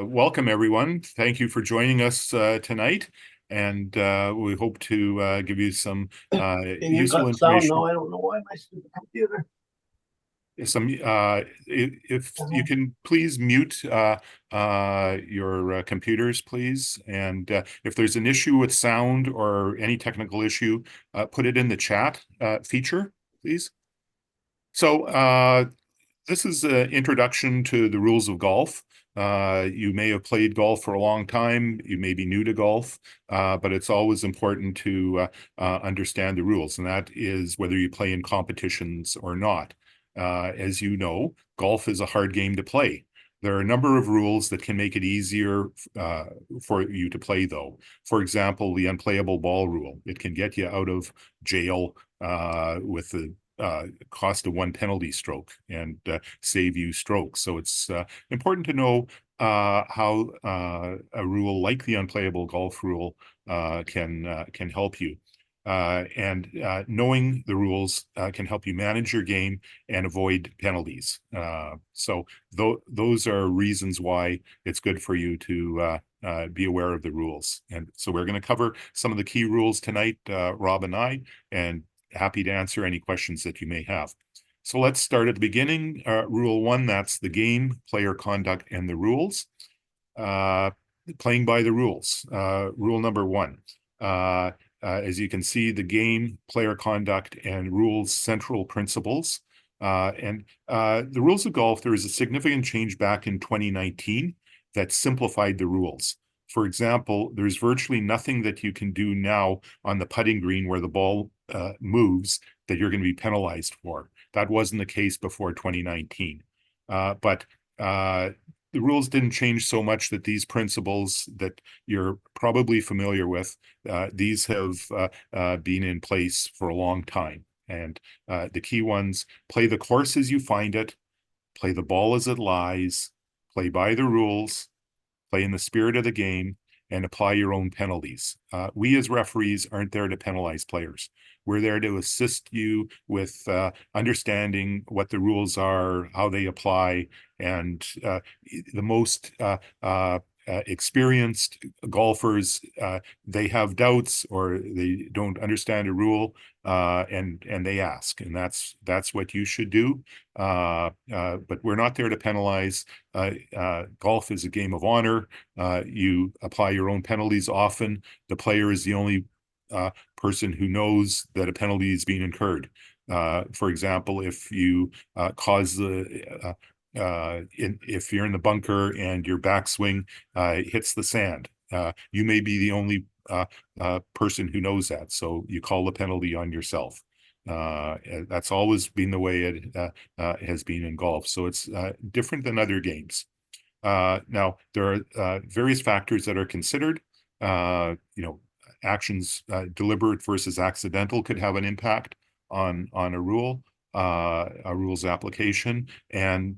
Welcome, everyone. Thank you for joining us tonight, and we hope to give you some And you useful got sound now. information. I don't know why my stupid computer. If you can please mute your computers, please, and if there's an issue with sound or any technical issue, put it in the chat feature, please. So this is an introduction to the rules of golf. You may have played golf for a long time. You may be new to golf, but it's always important to understand the rules, and that is whether you play in competitions or not. As you know, golf is a hard game to play. There are a number of rules that can make it easier for you to play, though. For example, the unplayable ball rule. It can get you out of jail with the cost of one penalty stroke and save you strokes. So it's important to know how a rule like the unplayable golf rule can help you. And knowing the rules can help you manage your game and avoid penalties. So those are reasons why it's good for you to be aware of the rules. And so we're going to cover some of the key rules tonight, Rob and I, and happy to answer any questions that you may have. So let's start at the beginning. Rule one, that's the game, player conduct, and the rules. Playing by the rules. Rule number one. As you can see, the game, player conduct, and rules central principles. And the rules of golf, there is a significant change back in 2019 that simplified the rules. For example, there's virtually nothing that you can do now on the putting green where the ball moves that you're going to be penalized for. That wasn't the case before 2019. But the rules didn't change so much that these principles that you're probably familiar with, these have been in place for a long time. And the key ones, play the course as you find it, play the ball as it lies, play by the rules, play in the spirit of the game, and apply your own penalties. We as referees aren't there to penalize players. We're there to assist you with understanding what the rules are, how they apply, and the most experienced golfers, they have doubts or they don't understand a rule, and they ask, and that's what you should do. But we're not there to penalize. Golf is a game of honor. You apply your own penalties often. The player is the only person who knows that a penalty is being incurred. For example, if you cause the if you're in the bunker and your backswing hits the sand, you may be the only person who knows that. So you call the penalty on yourself. That's always been the way it has been in golf. So it's different than other games. Now, there are various factors that are considered. Actions, deliberate versus accidental, could have an impact on a rule's application, and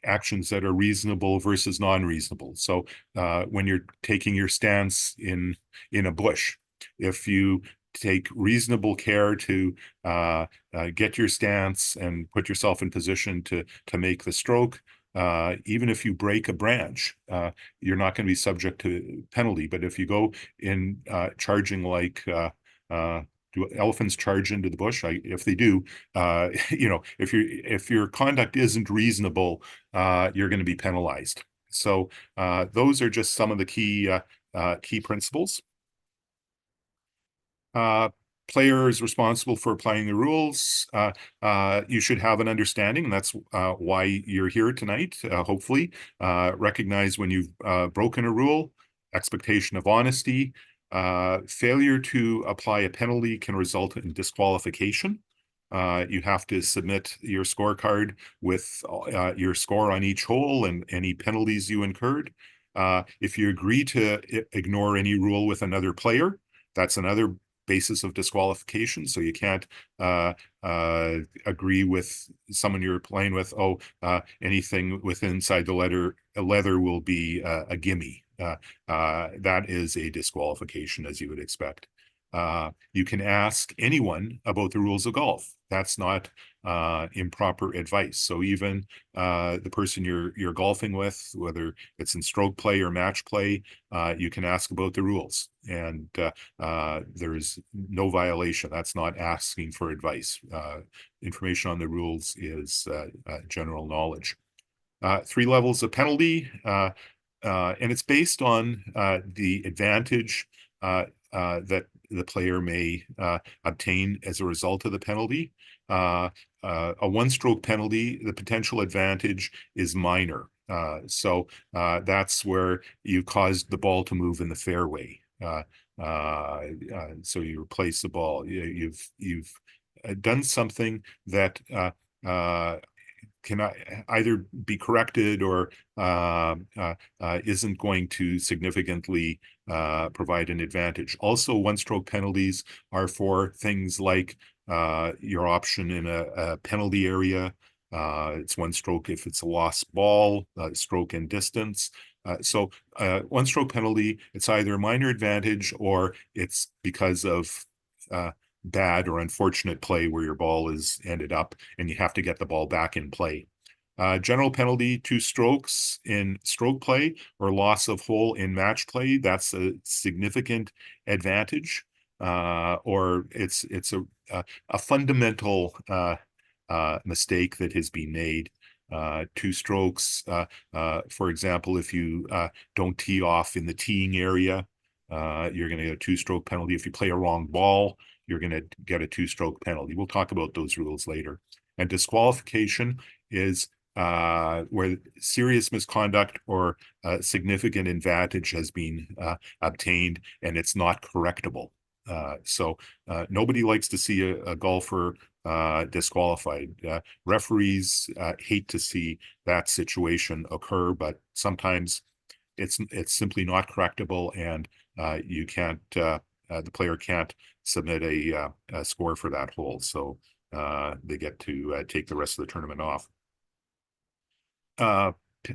actions that are reasonable versus non-reasonable. So when you're taking your stance in a bush, if you take reasonable care to get your stance and put yourself in position to make the stroke, even if you break a branch, you're not going to be subject to penalty. But if you go in charging like do elephants charge into the bush? If they do, if your conduct isn't reasonable, you're going to be penalized. So those are just some of the key principles. Player is responsible for applying the rules. You should have an understanding, and that's why you're here tonight, hopefully. Recognize when you've broken a rule, expectation of honesty. Failure to apply a penalty can result in disqualification. You have to submit your scorecard with your score on each hole and any penalties you incurred. If you agree to ignore any rule with another player, that's another basis of disqualification. So you can't agree with someone you're playing with, anything with inside the leather will be a gimme. That is a disqualification, as you would expect. You can ask anyone about the rules of golf. That's not improper advice. So even the person you're golfing with, whether it's in stroke play or match play, you can ask about the rules, and there's no violation. That's not asking for advice. Information on the rules is general knowledge. 3 levels of penalty, and it's based on the advantage that the player may obtain as a result of the penalty. A one-stroke penalty, the potential advantage is minor. So that's where you caused the ball to move in the fairway. So you replace the ball. You've done something that can either be corrected or isn't going to significantly provide an advantage. Also, one-stroke penalties are for things like your option in a penalty area. It's one stroke if it's a lost ball, stroke and distance. So one-stroke penalty, it's either a minor advantage or it's because of bad or unfortunate play where your ball is ended up and you have to get the ball back in play. General penalty, 2 strokes in stroke play or loss of hole in match play. That's a significant advantage, or it's a fundamental mistake that has been made. 2 strokes, for example, if you don't tee off in the teeing area, you're going to get a 2-stroke penalty. If you play a wrong ball, you're going to get a 2-stroke penalty. We'll talk about those rules later. And disqualification is where serious misconduct or significant advantage has been obtained and it's not correctable. So nobody likes to see a golfer disqualified. Referees hate to see that situation occur, but sometimes it's simply not correctable, and you can't the player can't submit a score for that hole, so they get to take the rest of the tournament off.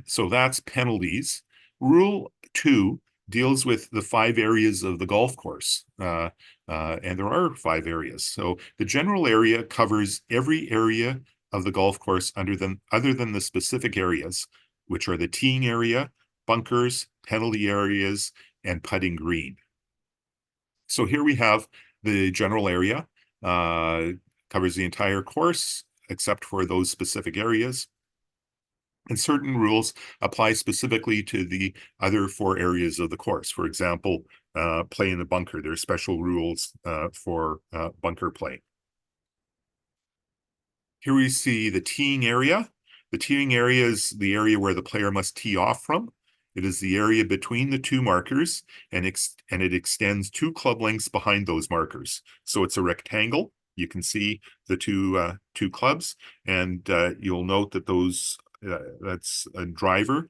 So that's penalties. Rule 2 deals with the 5 areas of the golf course, and there are 5 areas. So the general area covers every area of the golf course other than the specific areas, which are the teeing area, bunkers, penalty areas, and putting green. So here we have the general area, covers the entire course except for those specific areas. And certain rules apply specifically to the other 4 areas of the course. For example, play in the bunker. There are special rules for bunker play. Here we see the teeing area. The teeing area is the area where the player must tee off from. It is the area between the 2 markers, and it extends 2 club lengths behind those markers. So it's a rectangle. You can see the two clubs, and you'll note that that's a driver.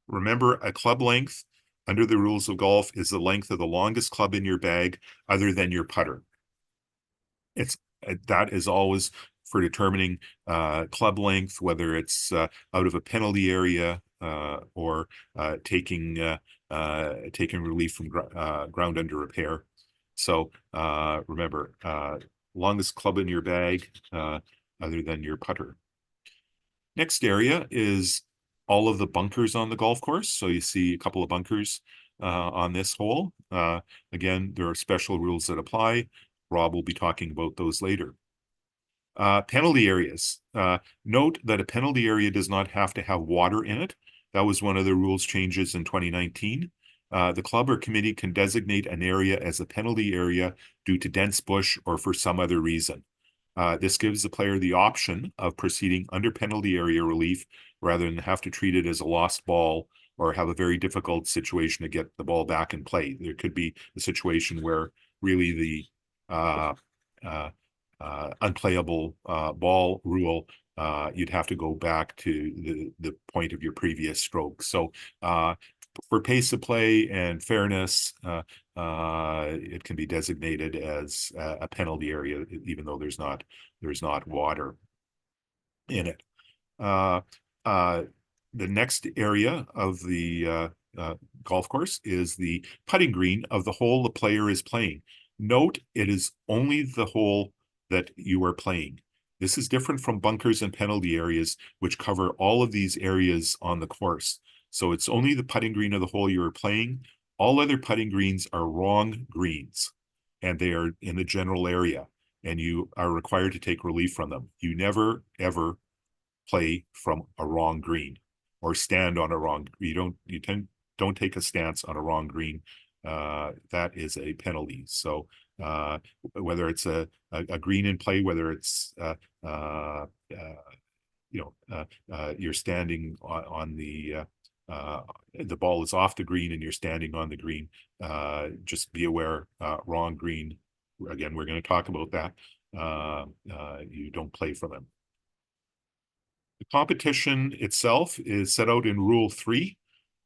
Remember, a club length under the rules of golf is the length of the longest club in your bag other than your putter. That is always for determining club length, whether it's out of a penalty area or taking relief from ground under repair. So remember, longest club in your bag other than your putter. Next area is all of the bunkers on the golf course. So you see a couple of bunkers on this hole. Again, there are special rules that apply. Rob will be talking about those later. Penalty areas. Note that a penalty area does not have to have water in it. That was one of the rules changes in 2019. The club or committee can designate an area as a penalty area due to dense bush or for some other reason. This gives the player the option of proceeding under penalty area relief rather than have to treat it as a lost ball or have a very difficult situation to get the ball back in play. There could be a situation where really the unplayable ball rule, you'd have to go back to the point of your previous stroke. So for pace of play and fairness, it can be designated as a penalty area, even though there's not water in it. The next area of the golf course is the putting green of the hole the player is playing. Note, it is only the hole that you are playing. This is different from bunkers and penalty areas, which cover all of these areas on the course. So it's only the putting green of the hole you're playing. All other putting greens are wrong greens, and they are in the general area, and you are required to take relief from them. You never, ever play from a wrong green or stand on a wrong. Don't take a stance on a wrong green. That is a penalty. So whether it's a green in play, whether it's uh, you're standing on the ball is off the green and you're standing on the green. Just be aware, wrong green. Again, we're going to talk about that. You don't play for them. The competition itself is set out in Rule 3.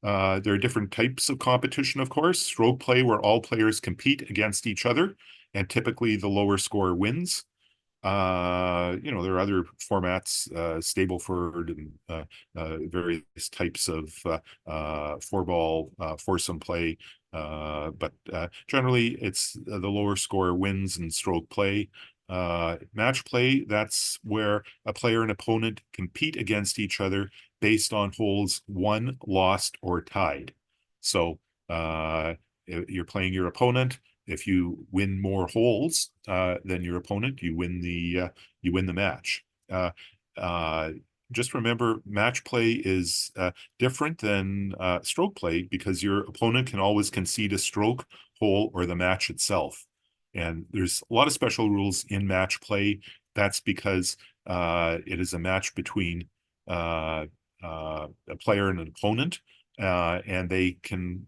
There are different types of competition, of course. Stroke play, where all players compete against each other, and typically the lower score wins. There are other formats, Stableford and various types of four-ball foursome play. But generally, it's the lower score wins in stroke play. Match play, that's where a player and opponent compete against each other based on holes won, lost, or tied. So you're playing your opponent. If you win more holes than your opponent, you win the match. Just remember, match play is different than stroke play because your opponent can always concede a stroke, hole, or the match itself. And there's a lot of special rules in match play. That's because it is a match between a player and an opponent, and they can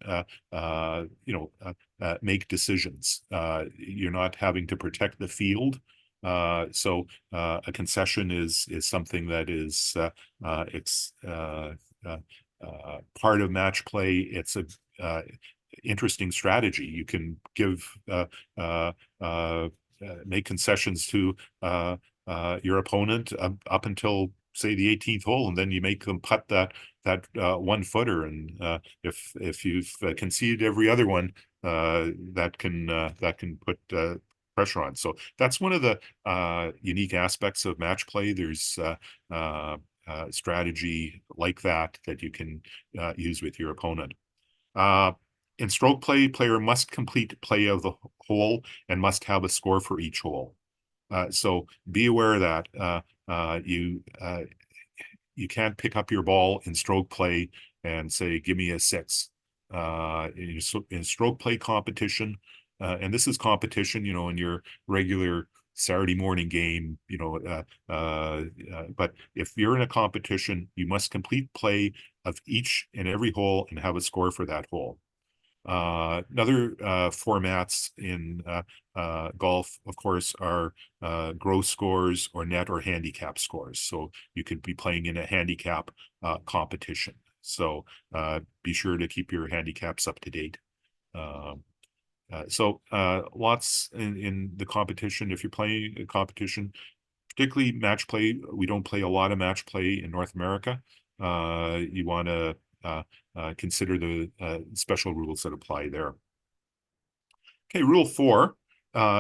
make decisions. You're not having to protect the field. So a concession is something that is it's part of match play. It's a interesting strategy. You can make concessions to your opponent up until say the 18th hole, and then you make them putt that 1-footer. And if you've conceded every other one, that can put pressure on. So that's one of the unique aspects of match play. There's strategy like that you can use with your opponent. In stroke play, player must complete play of the hole and must have a score for each hole. So be aware of that. You can't pick up your ball in stroke play and say, give me a 6. In stroke play competition, and this is competition, in your regular Saturday morning game, but if you're in a competition, you must complete play of each and every hole and have a score for that hole. Other formats in golf, of course, are gross scores or net or handicap scores. So you could be playing in a handicap competition. So be sure to keep your handicaps up to date. Lots in the competition. If you're playing a competition, particularly match play, we don't play a lot of match play in North America. You want to consider the special rules that apply there. Okay, Rule 4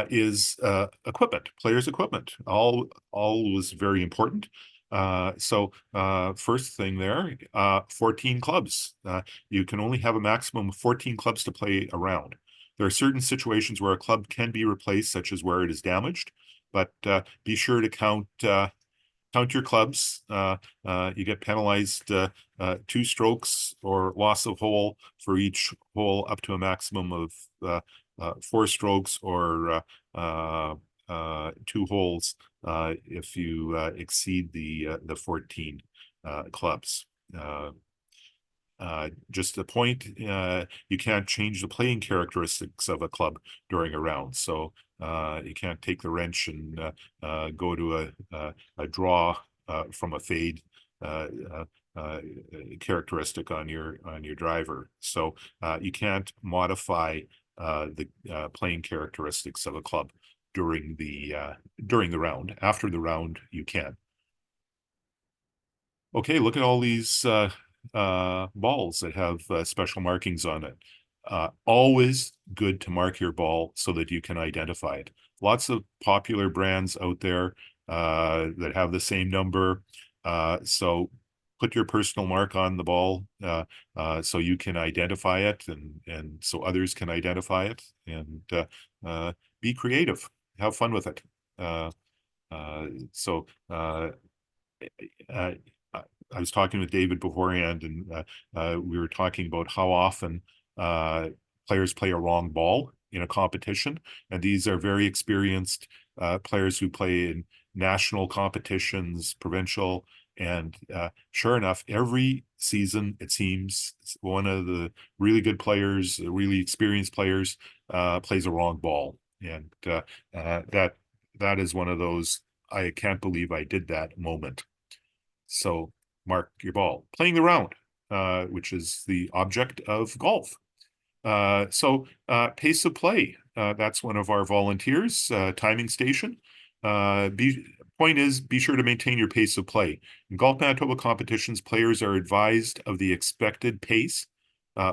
is equipment, players' equipment. All was very important. First thing there, 14 clubs. You can only have a maximum of 14 clubs to play around. There are certain situations where a club can be replaced, such as where it is damaged, but be sure to count your clubs. You get penalized 2 strokes or loss of hole for each hole, up to a maximum of 4 strokes or 2 holes if you exceed the 14 clubs. Just a point, you can't change the playing characteristics of a club during a round. So you can't take the wrench and go to a draw from a fade characteristic on your driver. So you can't modify the playing characteristics of a club during the round. After the round, you can. Okay, look at all these balls that have special markings on it. Always good to mark your ball so that you can identify it. Lots of popular brands out there that have the same number. So put your personal mark on the ball so you can identify it and so others can identify it, and be creative, have fun with it. Uh, so uh, I was talking with David beforehand, and we were talking about how often players play a wrong ball in a competition, and these are very experienced players who play in national competitions, provincial, and sure enough, every season it seems one of the really good players, really experienced players, plays a wrong ball, and that is one of those I can't believe I did that moment. So mark your ball. Playing the round, which is the object of golf. Pace of play. That's one of our volunteers, timing station. Point is, be sure to maintain your pace of play. In Golf Manitoba competitions, players are advised of the expected pace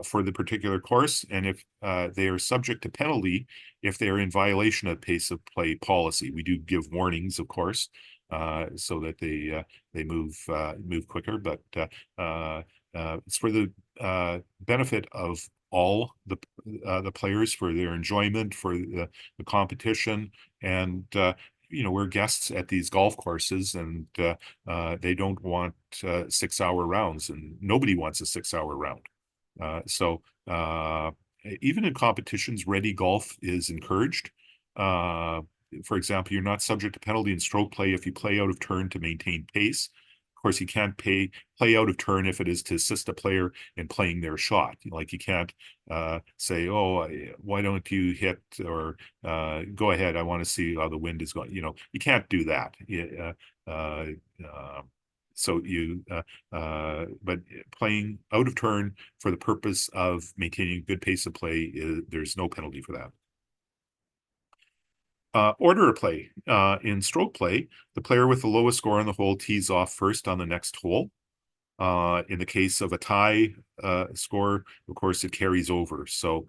for the particular course, and if they are subject to penalty if they are in violation of pace of play policy. We do give warnings, of course, so that they move quicker, but it's for the benefit of all the players, for their enjoyment, for the competition, and we're guests at these golf courses, and they don't want 6-hour rounds, and nobody wants a 6-hour round. So even in competitions, ready golf is encouraged. For example, you're not subject to penalty in stroke play if you play out of turn to maintain pace. Of course, you can't play out of turn if it is to assist a player in playing their shot. Like you can't say, "Oh, why don't you hit?" or "Go ahead, I want to see how the wind is going." You can't do that. Uh, uh, but playing out of turn for the purpose of maintaining a good pace of play, there's no penalty for that. Order of play. In stroke play, the player with the lowest score on the hole tees off first on the next hole. In the case of a tie score, of course, it carries over. So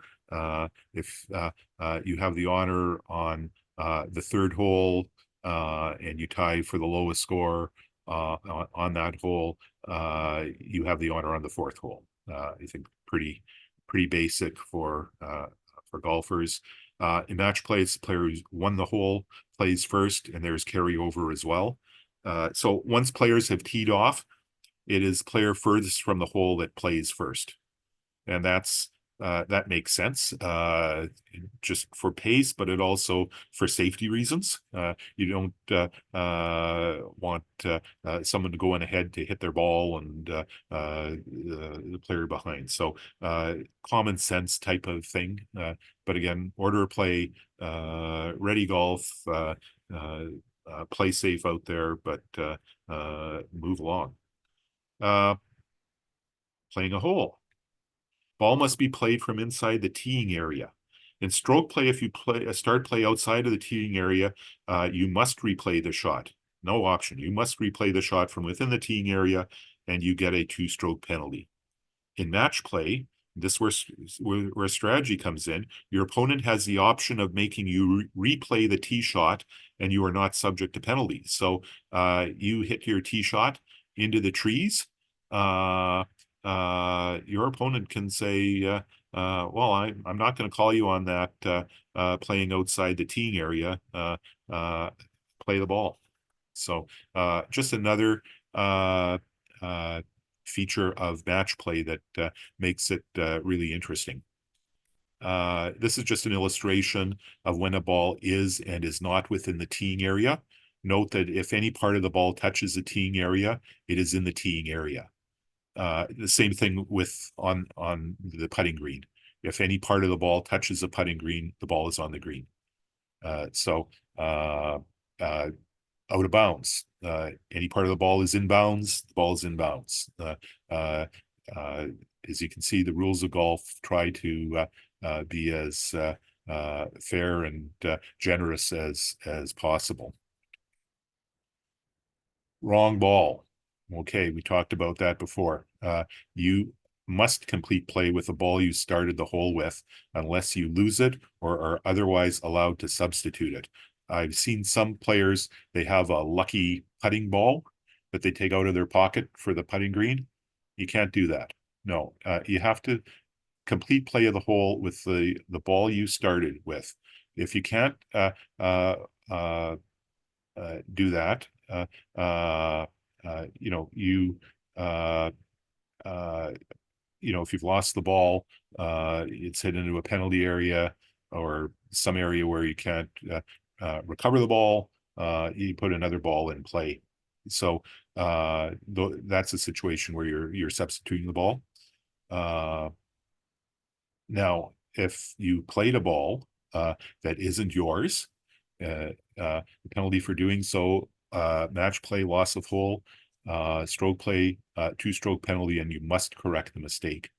if you have the honor on the third hole and you tie for the lowest score on that hole, you have the honor on the fourth hole. I think pretty basic for golfers. In match play, it's the player who's won the hole plays first, and there's carryover as well. So once players have teed off, it is player furthest from the hole that plays first. And that makes sense, just for pace, but it also for safety reasons. You don't want someone to go in ahead to hit their ball and the player behind. So common sense type of thing. But again, order of play, ready golf, play safe out there, but move along. Playing a hole. Ball must be played from inside the teeing area. In stroke play, if you start play outside of the teeing area, you must replay the shot. No option. You must replay the shot from within the teeing area, and you get a 2-stroke penalty. In match play, this where strategy comes in. Your opponent has the option of making you replay the tee shot, and you are not subject to penalty. So you hit your tee shot into the trees. Your opponent can say, well, I'm not going to call you on that playing outside the teeing area. Play the ball. So just another feature of match play that makes it really interesting. This is just an illustration of when a ball is and is not within the teeing area. Note that if any part of the ball touches the teeing area, it is in the teeing area. The same thing with on the putting green. If any part of the ball touches the putting green, the ball is on the green. So out of bounds. Any part of the ball is in bounds, the ball is in bounds. As you can see, the rules of golf try to be as fair and generous as possible. Wrong ball. Okay, we talked about that before. You must complete play with the ball you started the hole with unless you lose it or are otherwise allowed to substitute it. I've seen some players, they have a lucky putting ball that they take out of their pocket for the putting green. You can't do that. No, you have to complete play of the hole with the ball you started with. If you can't uh, uh, do that, uh, you know, uh, uh, if you've lost the ball, it's hit into a penalty area or some area where you can't recover the ball, you put another ball in play. So that's a situation where you're substituting the ball. Uh, Now, if you played a ball that isn't yours, the penalty for doing so, match play, loss of hole, stroke play, two-stroke penalty, and you must correct the mistake.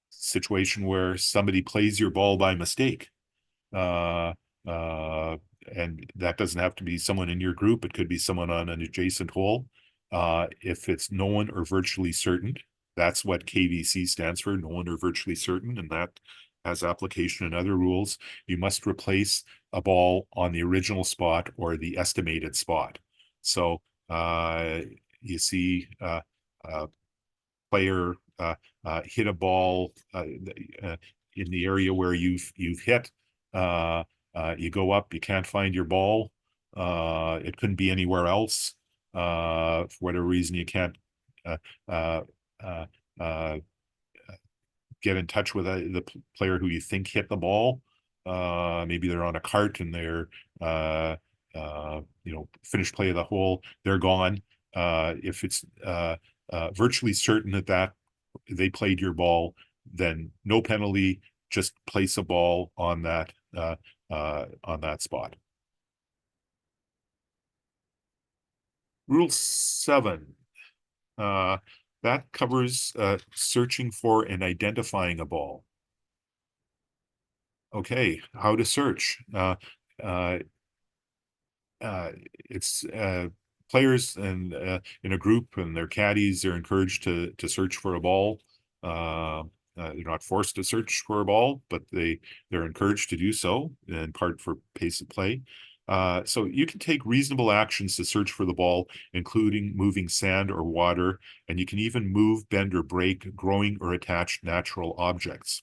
Situation where somebody plays your ball by mistake. Uh, uh, and that doesn't have to be someone in your group. It could be someone on an adjacent hole. If it's known or virtually certain, that's what KVC stands for, known or virtually certain, and that has application in other rules. You must replace a ball on the original spot or the estimated spot. So you see player hit a ball in the area where you've hit. You go up, you can't find your ball. It couldn't be anywhere else. For whatever reason, you can't uh, uh, uh, uh, get in touch with the player who you think hit the ball. Maybe they're on a cart and they're finished play of the hole, they're gone. If it's virtually certain that they played your ball, then no penalty, just place a ball on that spot. Rule 7. Uh, that covers searching for and identifying a ball. Okay, how to search. Uh, it's players and in a group and their caddies, they're encouraged to search for a ball. They're not forced to search for a ball, but they're encouraged to do so, in part for pace of play. So you can take reasonable actions to search for the ball, including moving sand or water, and you can even move, bend, or break growing or attached natural objects.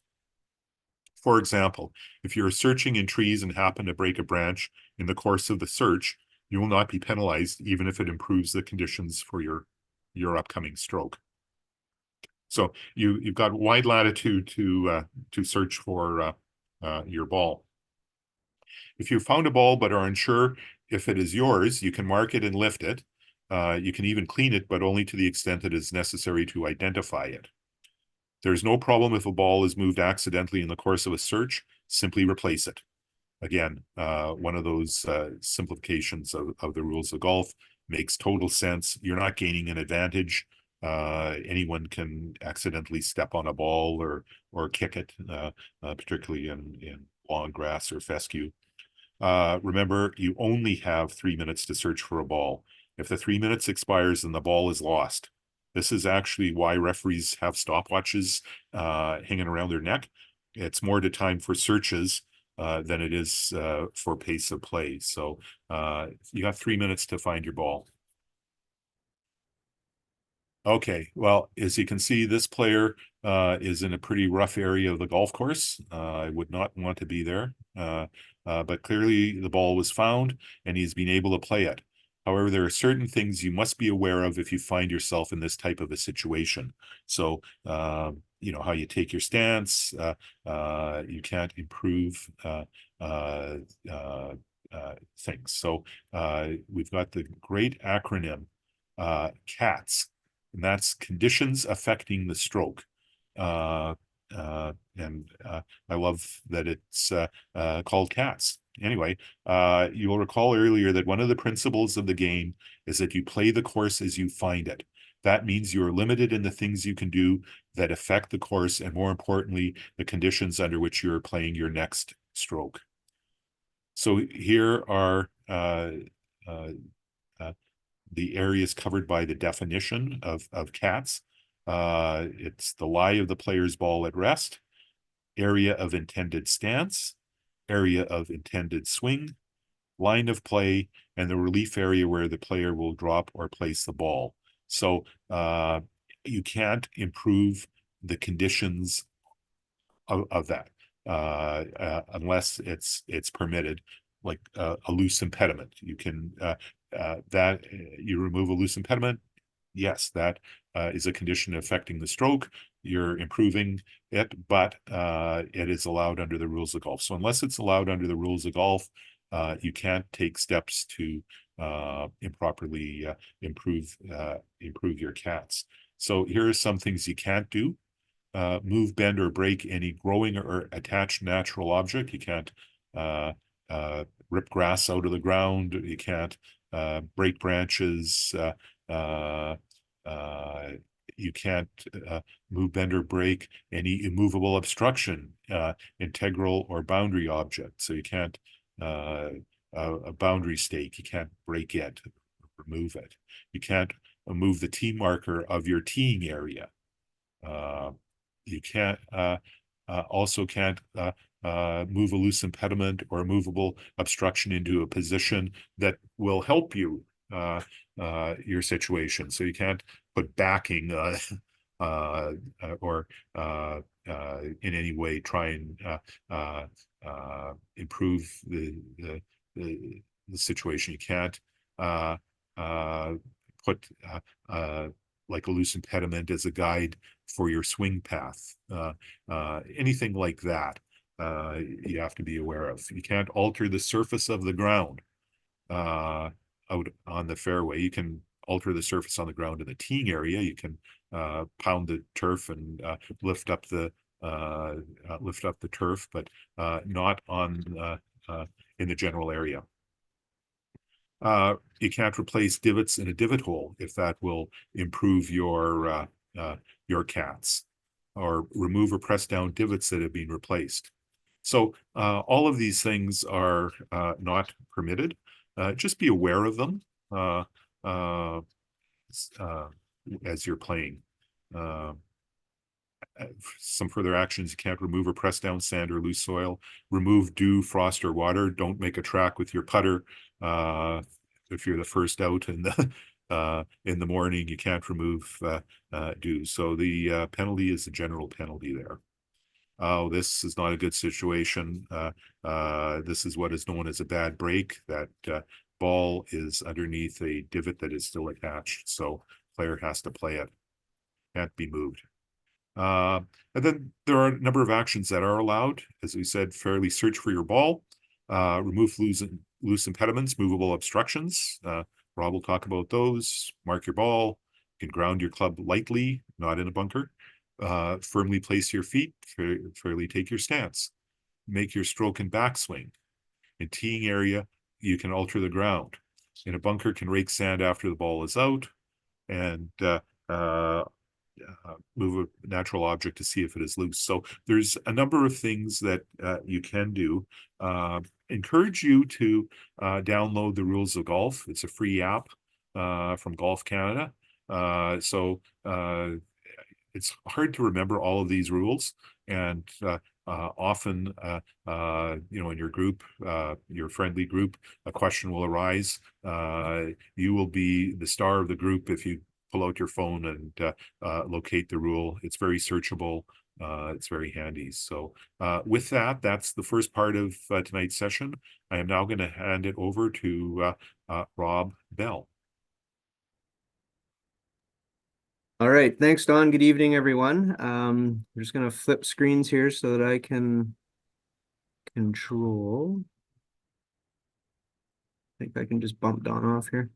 For example, if you're searching in trees and happen to break a branch in the course of the search, you will not be penalized even if it improves the conditions for your upcoming stroke. So you've got wide latitude to search for your ball. If you found a ball but are unsure if it is yours, you can mark it and lift it. You can even clean it, but only to the extent that it is necessary to identify it. There's no problem if a ball is moved accidentally in the course of a search, simply replace it. Again, one of those simplifications of the rules of golf makes total sense. You're not gaining an advantage. Anyone can accidentally step on a ball or kick it, particularly in long grass or fescue. Remember, you only have 3 minutes to search for a ball. If the 3 minutes expires, then the ball is lost. This is actually why referees have stopwatches hanging around their neck. It's more to time for searches than it is for pace of play. So you have 3 minutes to find your ball. Okay, well, as you can see, this player is in a pretty rough area of the golf course. I would not want to be there, but clearly the ball was found and he's been able to play it. However, there are certain things you must be aware of if you find yourself in this type of a situation. So, how you take your stance, you can't improve things. So we've got the great acronym, CATS, and that's conditions affecting the stroke. And I love that it's called CATS. Anyway, you will recall earlier that one of the principles of the game is that you play the course as you find it. That means you are limited in the things you can do that affect the course, and more importantly, the conditions under which you're playing your next stroke. So here are the areas covered by the definition of CATS. It's the lie of the player's ball at rest, area of intended stance, area of intended swing, line of play, and the relief area where the player will drop or place the ball. So you can't improve the conditions of that unless it's permitted, like a loose impediment. You can that you remove a loose impediment. Yes, that is a condition affecting the stroke. You're improving it, but it is allowed under the rules of golf. So unless it's allowed under the rules of golf, you can't take steps to improperly improve your cats. So here are some things you can't do. Move, bend, or break any growing or attached natural object. You can't rip grass out of the ground. You can't break branches. You can't move, bend, or break any immovable obstruction, integral or boundary object. So you can't a boundary stake. You can't break it, remove it. You can't move the tee marker of your teeing area. You can't also can't move a loose impediment or a movable obstruction into a position that will help you your situation. So you can't put backing or in any way try and improve the situation. You can't put like a loose impediment as a guide for your swing path. Anything like that, you have to be aware of. You can't alter the surface of the ground out on the fairway. You can alter the surface on the ground in the teeing area. You can pound the turf and lift up the turf, but not on in the general area. You can't replace divots in a divot hole if that will improve your cats, or remove or press down divots that have been replaced. So all of these things are not permitted. Just be aware of them as you're playing. Some further actions: you can't remove or press down sand or loose soil, remove dew, frost, or water. Don't make a track with your putter. If you're the first out in the morning, you can't remove dew. So the penalty is the general penalty there. Oh, this is not a good situation. This is what is known as a bad break. That ball is underneath a divot that is still attached, so player has to play it. Can't be moved. And then there are a number of actions that are allowed. As we said, fairly search for your ball, remove loose impediments, movable obstructions. Rob will talk about those. Mark your ball. You can ground your club lightly, not in a bunker. Firmly place your feet, fairly take your stance. Make your stroke and backswing. In teeing area, you can alter the ground. In a bunker, can rake sand after the ball is out, and move a natural object to see if it is loose. So there's a number of things that you can do. Encourage you to download the Rules of Golf. It's a free app from Golf Canada. So it's hard to remember all of these rules, and often in your group, your friendly group, a question will arise. You will be the star of the group if you pull out your phone and locate the rule. It's very searchable. It's very handy. So with that, that's the first part of tonight's session. I am now going to hand it over to Rob Bell. All right, thanks, Don. Good evening, everyone. I'm just going to flip screens here so that I can control. I think I can just bump Don off here.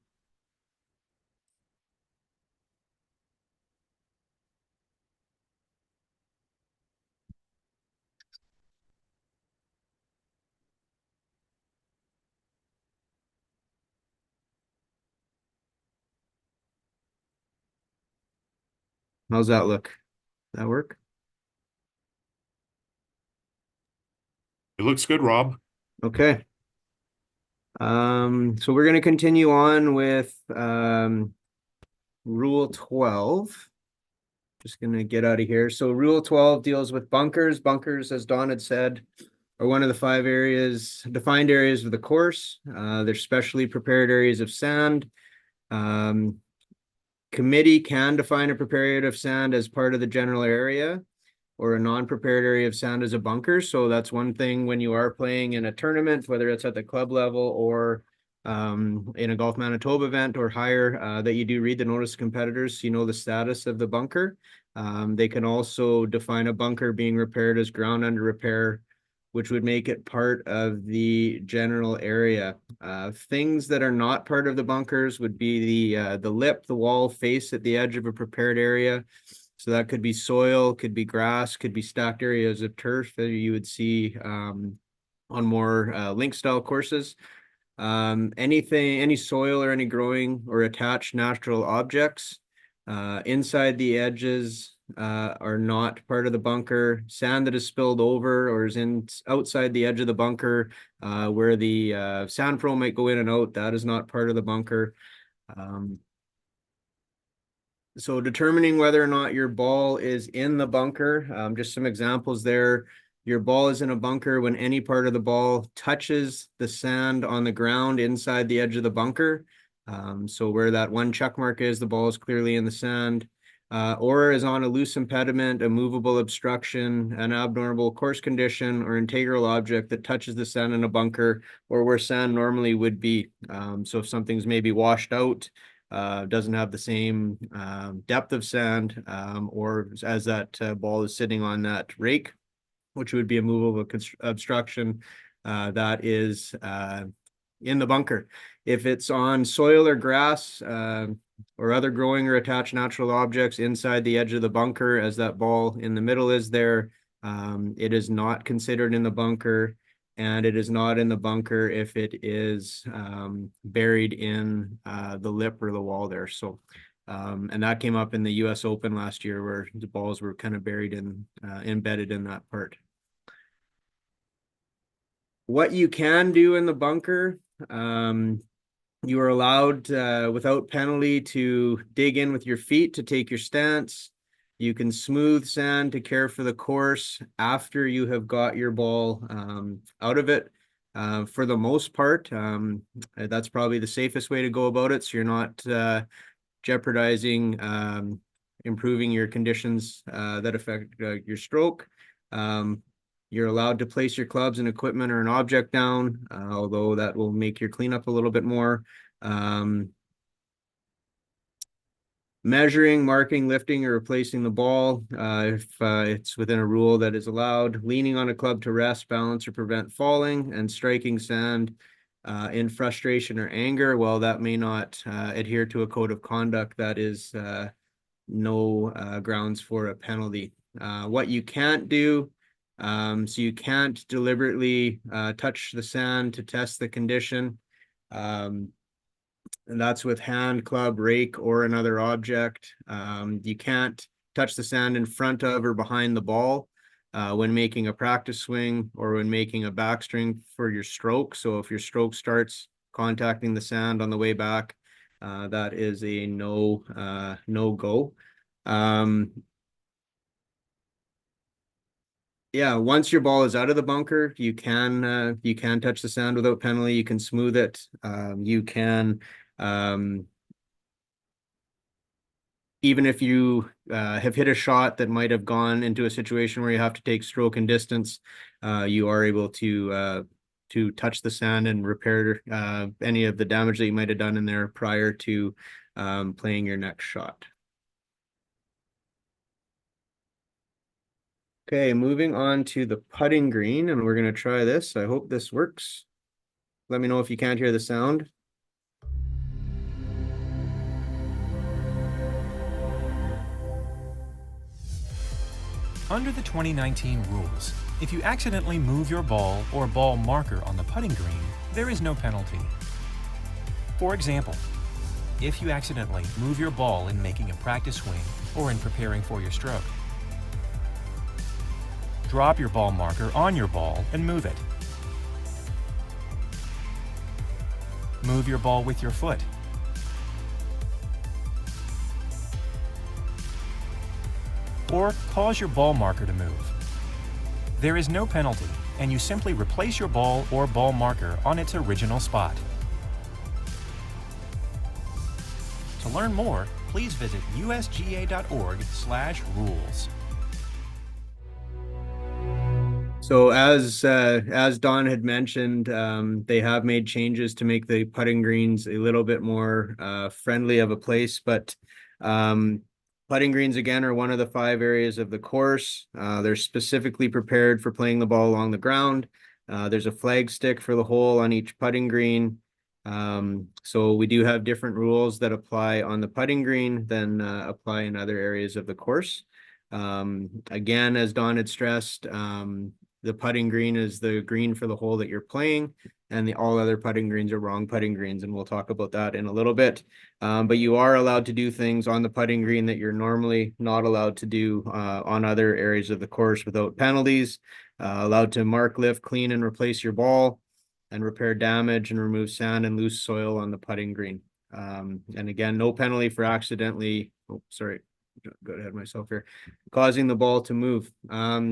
How's that look? That work? It looks good, Rob. Okay. So we're going to continue on with Rule 12. Just going to get out of here. So Rule 12 deals with bunkers. Bunkers, as Don had said, are one of the 5 defined areas of the course. They're specially prepared areas of sand. Committee can define a prepared area of sand as part of the general area, or a non-prepared area of sand as a bunker. So that's one thing when you are playing in a tournament, whether it's at the club level or in a Golf Manitoba event or higher, that you do read the notice of competitors, so you know the status of the bunker. They can also define a bunker being repaired as ground under repair, which would make it part of the general area. Things that are not part of the bunkers would be the lip, the wall face at the edge of a prepared area. So that could be soil, could be grass, could be stacked areas of turf that you would see on more link style courses. Any soil or any growing or attached natural objects inside the edges are not part of the bunker. Sand that is spilled over or is outside the edge of the bunker where the sand pro might go in and out, that is not part of the bunker. So determining whether or not your ball is in the bunker, just some examples there. Your ball is in a bunker when any part of the ball touches the sand on the ground inside the edge of the bunker. So where that one check mark is, the ball is clearly in the sand, or is on a loose impediment, a movable obstruction, an abnormal course condition, or integral object that touches the sand in a bunker, or where sand normally would be. So if something's maybe washed out, doesn't have the same depth of sand, or as that ball is sitting on that rake, which would be a movable obstruction, that is in the bunker. If it's on soil or grass or other growing or attached natural objects inside the edge of the bunker, as that ball in the middle is there, it is not considered in the bunker. And it is not in the bunker if it is buried in the lip or the wall there. So, and that came up in the US Open last year where the balls were kind of buried in, embedded in that part. What you can do in the bunker, you are allowed without penalty to dig in with your feet to take your stance. You can smooth sand to care for the course after you have got your ball out of it. For the most part, that's probably the safest way to go about it. So you're not jeopardizing improving your conditions that affect your stroke. You're allowed to place your clubs and equipment or an object down, although that will make your cleanup a little bit more. Measuring, marking, lifting, or replacing the ball if it's within a rule that is allowed. Leaning on a club to rest, balance, or prevent falling, and striking sand in frustration or anger. Well, that may not adhere to a code of conduct. That is no grounds for a penalty. What you can't do, so you can't deliberately touch the sand to test the condition. And that's with hand, club, rake, or another object. You can't touch the sand in front of or behind the ball when making a practice swing or when making a backswing for your stroke. So if your stroke starts contacting the sand on the way back, that is a no-go. Yeah, once your ball is out of the bunker, you can touch the sand without penalty. You can smooth it. You can even if you have hit a shot that might have gone into a situation where you have to take stroke and distance, you are able to touch the sand and repair any of the damage that you might have done in there prior to playing your next shot. Okay, moving on to the putting green, and we're going to try this. I hope this works. Let me know if you can't hear the sound. Under the 2019 rules, if you accidentally move your ball or ball marker on the putting green, there is no penalty. For example, if you accidentally move your ball in making a practice swing or in preparing for your stroke, drop your ball marker on your ball and move it. Move your ball with your foot. Or cause your ball marker to move. There is no penalty and you simply replace your ball or ball marker on its original spot. To learn more, please visit usga.org/rules. So as Don had mentioned, they have made changes to make the putting greens a little bit more friendly of a place, but putting greens again are one of the 5 areas of the course. They're specifically prepared for playing the ball along the ground. There's a flag stick for the hole on each putting green. So we do have different rules that apply on the putting green than apply in other areas of the course. Again, as Don had stressed, the putting green is the green for the hole that you're playing, and all other putting greens are wrong putting greens, and we'll talk about that in a little bit. But you are allowed to do things on the putting green that you're normally not allowed to do on other areas of the course without penalties. Allowed to mark, lift, clean, and replace your ball, and repair damage and remove sand and loose soil on the putting green. And again, no penalty for accidentally, got ahead of myself here, causing the ball to move.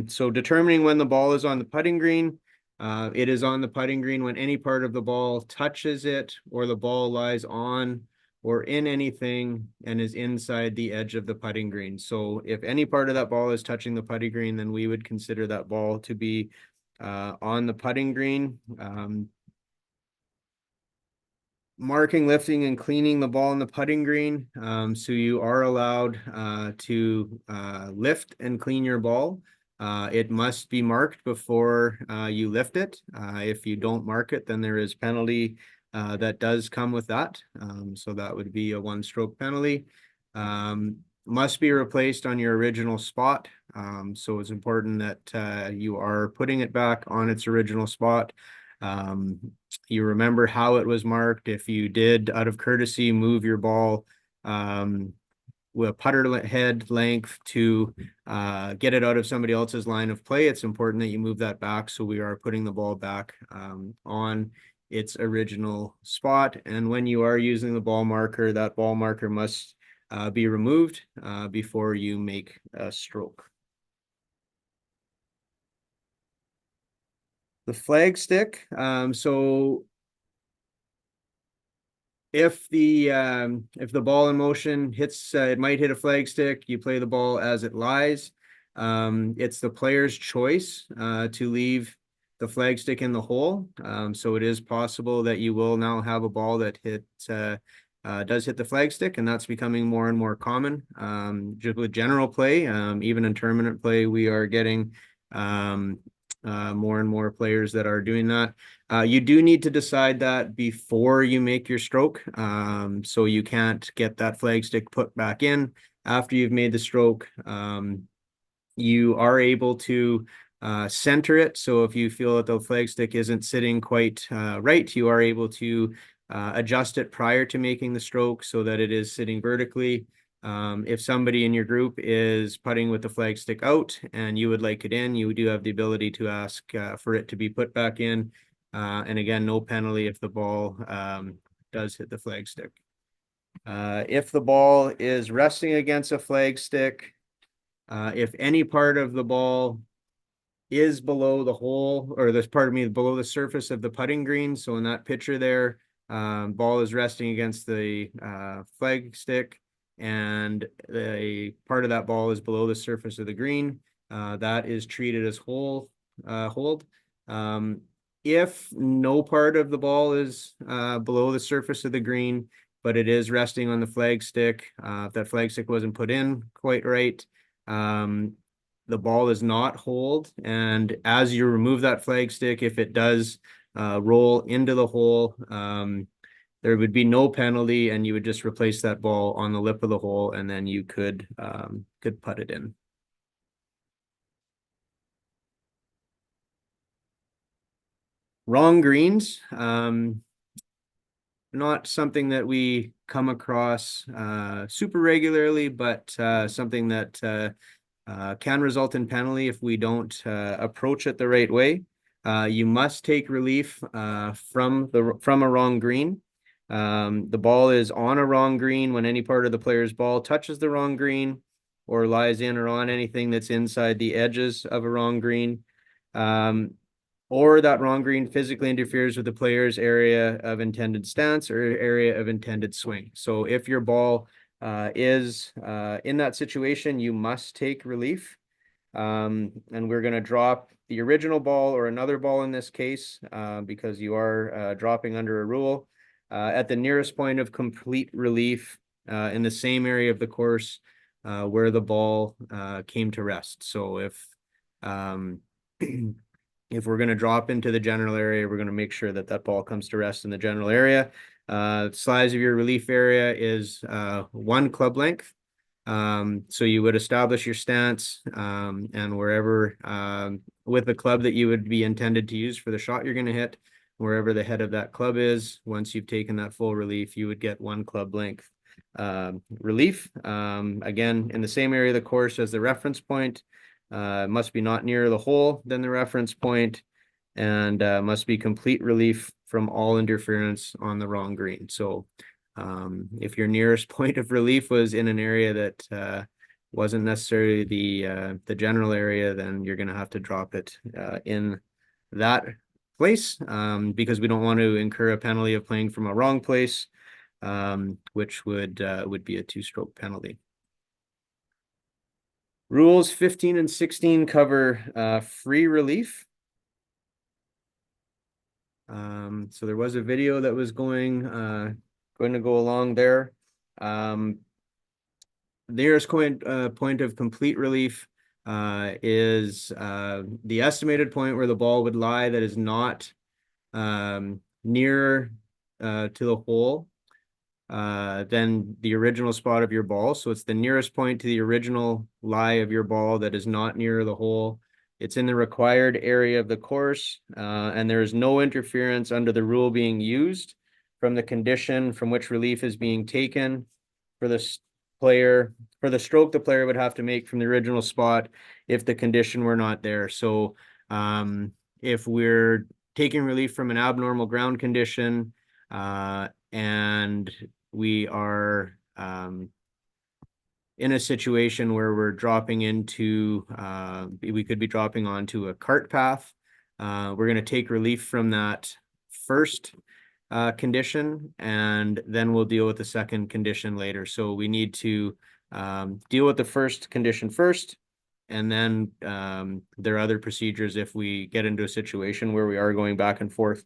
So determining when the ball is on the putting green, it is on the putting green when any part of the ball touches it, or the ball lies on or in anything and is inside the edge of the putting green. So if any part of that ball is touching the putting green, then we would consider that ball to be on the putting green. Marking, lifting, and cleaning the ball in the putting green. So you are allowed to lift and clean your ball. It must be marked before you lift it. If you don't mark it, then there is penalty that does come with that. So that would be a 1-stroke penalty. Must be replaced on your original spot. So it's important that you are putting it back on its original spot. You remember how it was marked. If you did, out of courtesy, move your ball with a putter head length to get it out of somebody else's line of play, it's important that you move that back. So we are putting the ball back on its original spot. And when you are using the ball marker, that ball marker must be removed before you make a stroke. The flag stick. So if the ball in motion hits, it might hit a flag stick. You play the ball as it lies. It's the player's choice to leave the flag stick in the hole. So it is possible that you will now have a ball that does hit the flag stick, and that's becoming more and more common. Just with general play, even in tournament play, we are getting more and more players that are doing that. You do need to decide that before you make your stroke. So you can't get that flag stick put back in after you've made the stroke. You are able to center it. So if you feel that the flag stick isn't sitting quite right, you are able to adjust it prior to making the stroke so that it is sitting vertically. If somebody in your group is putting with the flag stick out and you would like it in, you do have the ability to ask for it to be put back in. And again, no penalty if the ball does hit the flag stick. If the ball is resting against a flag stick, if any part of the ball is below the hole, or this part of me below the surface of the putting green, so in that picture there, ball is resting against the flag stick, and a part of that ball is below the surface of the green, that is treated as hold. If no part of the ball is below the surface of the green, but it is resting on the flag stick, if that flag stick wasn't put in quite right, the ball is not hold. And as you remove that flag stick, if it does roll into the hole, there would be no penalty, and you would just replace that ball on the lip of the hole, and then you could putt it in. Wrong greens, not something that we come across super regularly, but something that can result in penalty if we don't approach it the right way. You must take relief from a wrong green. The ball is on a wrong green when any part of the player's ball touches the wrong green or lies in or on anything that's inside the edges of a wrong green. or that wrong green physically interferes with the player's area of intended stance or area of intended swing. So if your ball is in that situation, you must take relief. And we're going to drop the original ball or another ball in this case, because you are dropping under a rule at the nearest point of complete relief in the same area of the course where the ball came to rest. So if we're going to drop into the general area, we're going to make sure that that ball comes to rest in the general area. Size of your relief area is 1 club length. So you would establish your stance and wherever with the club that you would be intended to use for the shot you're going to hit, wherever the head of that club is, once you've taken that full relief, you would get 1 club length relief. Again, in the same area of the course as the reference point. Must be not nearer the hole than the reference point, and must be complete relief from all interference on the wrong green. So if your nearest point of relief was in an area that wasn't necessarily the general area, then you're going to have to drop it in that place because we don't want to incur a penalty of playing from a wrong place, which would be a 2-stroke penalty. Rules 15 and 16 cover free relief. So there was a video that was going to go along there. The nearest point of complete relief is the estimated point where the ball would lie that is not nearer to the hole than the original spot of your ball. So it's the nearest point to the original lie of your ball that is not near the hole. It's in the required area of the course, and there is no interference under the rule being used from the condition from which relief is being taken for the player. For the stroke, the player would have to make from the original spot if the condition were not there. So if we're taking relief from an abnormal ground condition, and we are in a situation where we're dropping into, we could be dropping onto a cart path. We're going to take relief from that first condition, and then we'll deal with the second condition later. So we need to deal with the first condition first, and then there are other procedures if we get into a situation where we are going back and forth.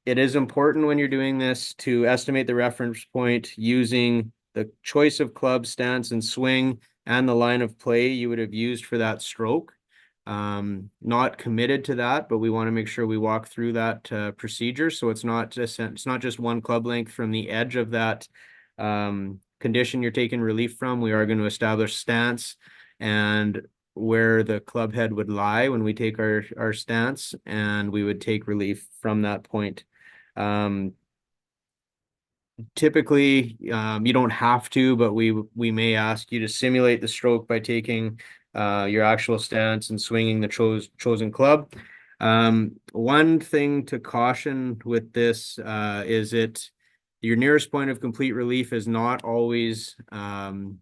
It is important when you're doing this to estimate the reference point using the choice of club, stance, and swing, and the line of play you would have used for that stroke. Not committed to that, but we want to make sure we walk through that procedure. So it's not just 1 club length from the edge of that condition you're taking relief from. We are going to establish stance and where the club head would lie when we take our stance, and we would take relief from that point. Typically, you don't have to, but we may ask you to simulate the stroke by taking your actual stance and swinging the chosen club. One thing to caution with this is your nearest point of complete relief is not always the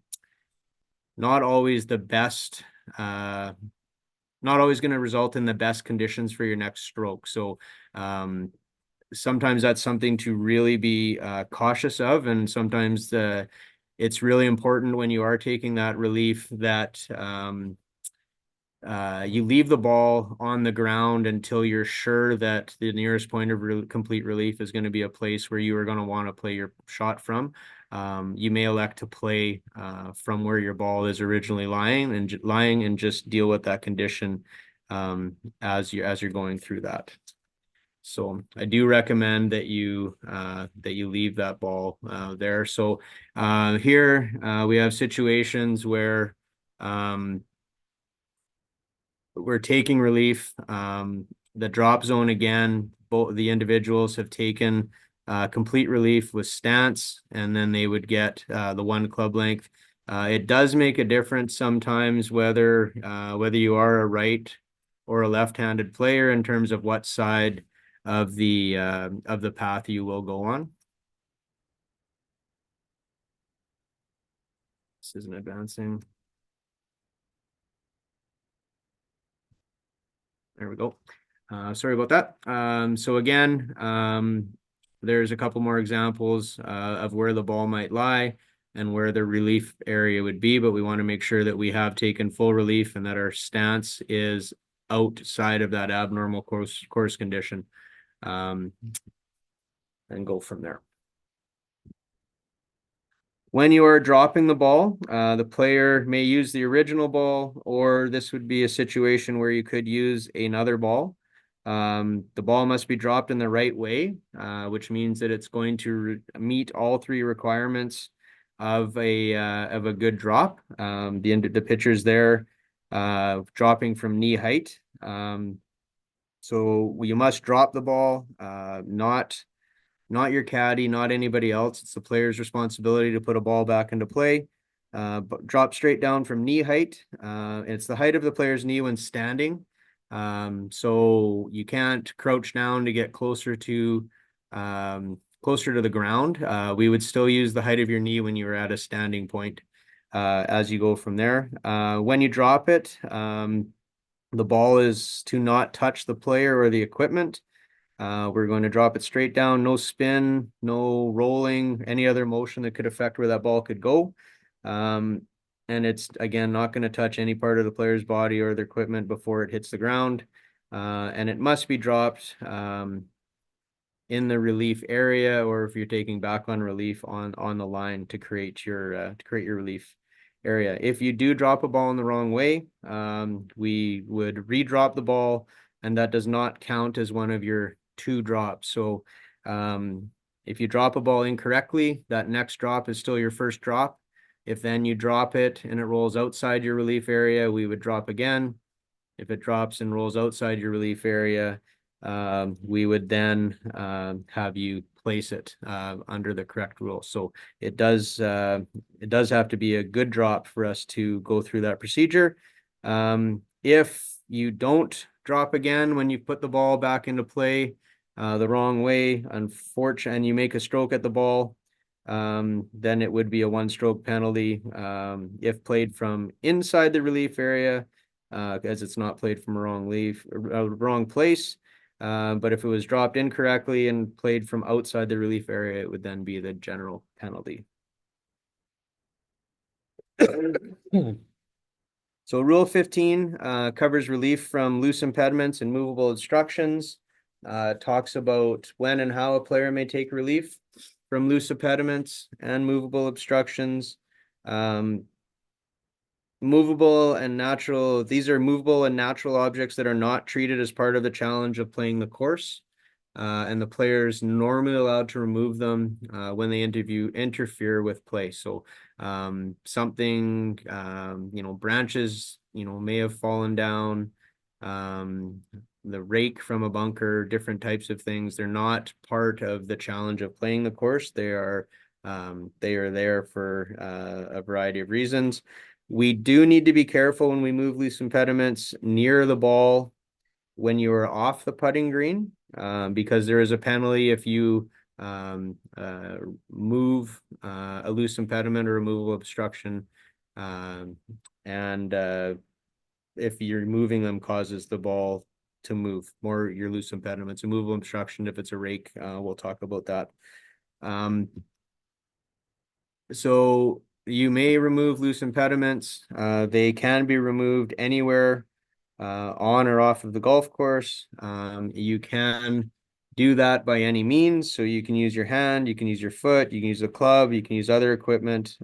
best, not always going to result in the best conditions for your next stroke. So sometimes that's something to really be cautious of, and sometimes it's really important when you are taking that relief that you leave the ball on the ground until you're sure that the nearest point of complete relief is going to be a place where you are going to want to play your shot from. You may elect to play from where your ball is originally lying and just deal with that condition as you're going through that. So I do recommend that you leave that ball there. So here we have situations where we're taking relief. The drop zone again, both the individuals have taken complete relief with stance, and then they would get the 1 club length. It does make a difference sometimes whether you are a right or a left-handed player in terms of what side of the path you will go on. This isn't advancing. There we go. Sorry about that. So again, there's a couple more examples of where the ball might lie and where the relief area would be, but we want to make sure that we have taken full relief and that our stance is outside of that abnormal course condition, and go from there. When you are dropping the ball, the player may use the original ball, or this would be a situation where you could use another ball. The ball must be dropped in the right way, which means that it's going to meet all three requirements of a good drop. The pitcher's there, dropping from knee height. So you must drop the ball, not your caddy, not anybody else. It's the player's responsibility to put a ball back into play. But drop straight down from knee height. It's the height of the player's knee when standing. So you can't crouch down to get closer to the ground. We would still use the height of your knee when you were at a standing point as you go from there. When you drop it, the ball is to not touch the player or the equipment. We're going to drop it straight down, no spin, no rolling, any other motion that could affect where that ball could go. And it's, again, not going to touch any part of the player's body or their equipment before it hits the ground. And it must be dropped in the relief area, or if you're taking back on relief on the line to create your relief area. If you do drop a ball in the wrong way, we would re-drop the ball, and that does not count as one of your two drops. So if you drop a ball incorrectly, that next drop is still your first drop. If then you drop it and it rolls outside your relief area, we would drop again. If it drops and rolls outside your relief area, we would then have you place it under the correct rule. So it does have to be a good drop for us to go through that procedure. If you don't drop again when you put the ball back into play the wrong way, unfortunately, and you make a stroke at the ball, then it would be a 1-stroke penalty. If played from inside the relief area, as it's not played from a wrong place. But if it was dropped incorrectly and played from outside the relief area, it would then be the general penalty. So Rule 15 covers relief from loose impediments and movable obstructions. Talks about when and how a player may take relief from loose impediments and movable obstructions. Movable and natural, these are movable and natural objects that are not treated as part of the challenge of playing the course. And the players normally allowed to remove them when they interfere with play. So something, branches, may have fallen down, the rake from a bunker, different types of things. They're not part of the challenge of playing the course. They are there for a variety of reasons. We do need to be careful when we move loose impediments near the ball when you are off the putting green, because there is a penalty if you move a loose impediment or a movable obstruction, and if you're moving them causes the ball to move more. Your loose impediments, a movable obstruction, if it's a rake, we'll talk about that. So you may remove loose impediments. They can be removed anywhere on or off of the golf course. You can do that by any means. So you can use your hand, you can use your foot, you can use a club, you can use other equipment.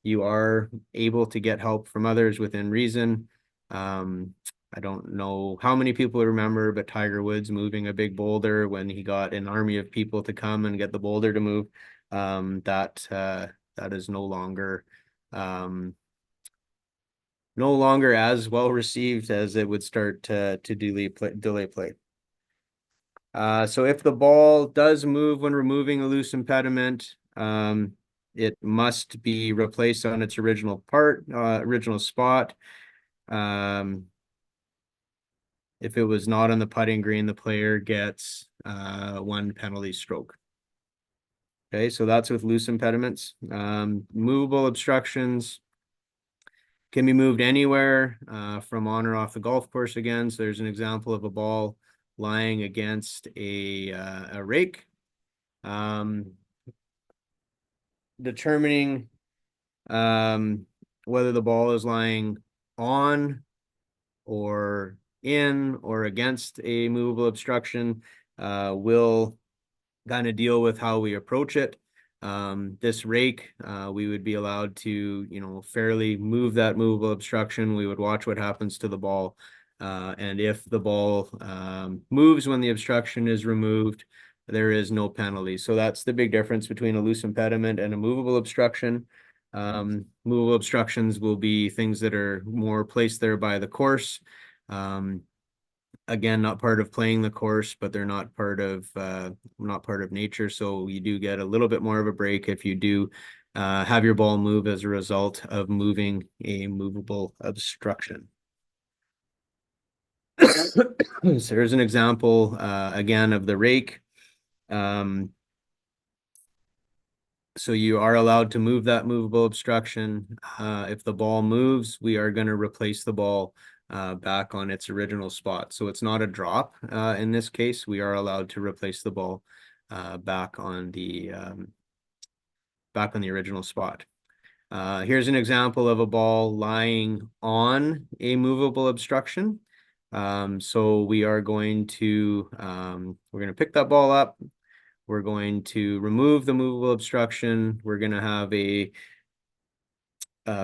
You are able to get help from others within reason. I don't know how many people remember, but Tiger Woods moving a big boulder when he got an army of people to come and get the boulder to move. That is no longer as well received as it would start to delay play. So if the ball does move when removing a loose impediment, it must be replaced on its original spot. If it was not on the putting green, the player gets 1 penalty stroke. Okay, so that's with loose impediments. Movable obstructions. can be moved anywhere from on or off the golf course again. So there's an example of a ball lying against a rake. Determining whether the ball is lying on or in or against a movable obstruction will kind of deal with how we approach it. This rake, we would be allowed to, fairly move that movable obstruction. We would watch what happens to the ball. And if the ball moves when the obstruction is removed, there is no penalty. So that's the big difference between a loose impediment and a movable obstruction. Movable obstructions will be things that are more placed there by the course. Again, not part of playing the course, but they're not part of nature. So you do get a little bit more of a break if you do have your ball move as a result of moving a movable obstruction. So here's an example again of the rake. So you are allowed to move that movable obstruction. If the ball moves, we are going to replace the ball back on its original spot. So it's not a drop in this case. We are allowed to replace the ball back on the original spot. Here's an example of a ball lying on a movable obstruction. So we are going to pick that ball up. We're going to remove the movable obstruction. We're going to have a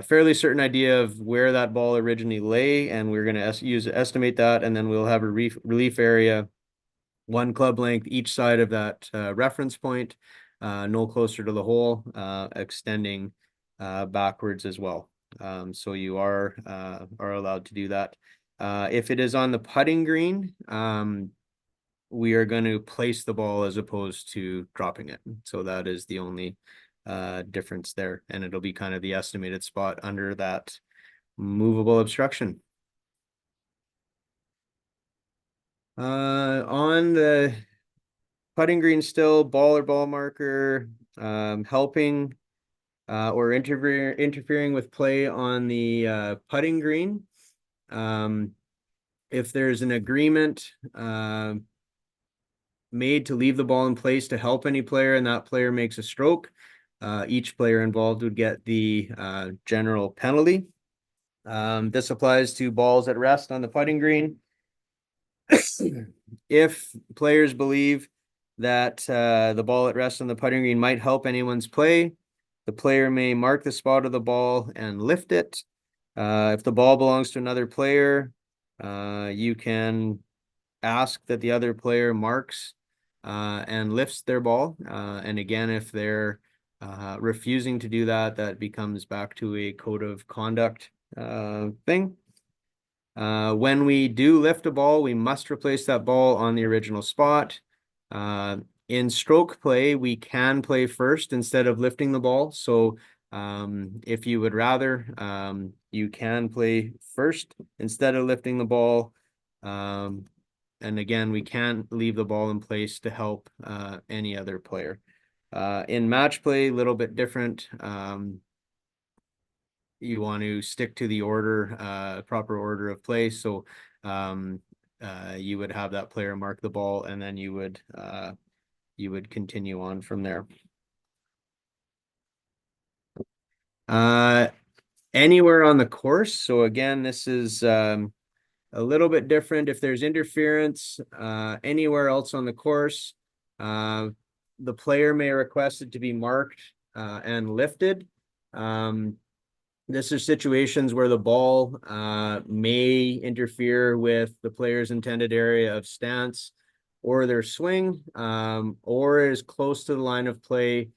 fairly certain idea of where that ball originally lay, and we're going to estimate that, and then we'll have a relief area, 1 club length each side of that reference point, no closer to the hole, extending backwards as well. So you are allowed to do that. If it is on the putting green, we are going to place the ball as opposed to dropping it. So that is the only difference there, and it'll be kind of the estimated spot under that movable obstruction. On the putting green still, ball or ball marker, helping or interfering with play on the putting green. If there's an agreement made to leave the ball in place to help any player and that player makes a stroke, each player involved would get the general penalty. This applies to balls at rest on the putting green. If players believe that the ball at rest on the putting green might help anyone's play, the player may mark the spot of the ball and lift it. If the ball belongs to another player, you can ask that the other player marks and lifts their ball. And again, if they're refusing to do that, that becomes back to a code of conduct thing. When we do lift a ball, we must replace that ball on the original spot. In stroke play, we can play first instead of lifting the ball. So if you would rather, you can play first instead of lifting the ball. And again, we can leave the ball in place to help any other player. In match play, a little bit different. You want to stick to the order, proper order of play. So you would have that player mark the ball, and then you would continue on from there. Anywhere on the course. So again, this is a little bit different. If there's interference anywhere else on the course, the player may request it to be marked and lifted. This is situations where the ball may interfere with the player's intended area of stance or their swing, or is close to the line of play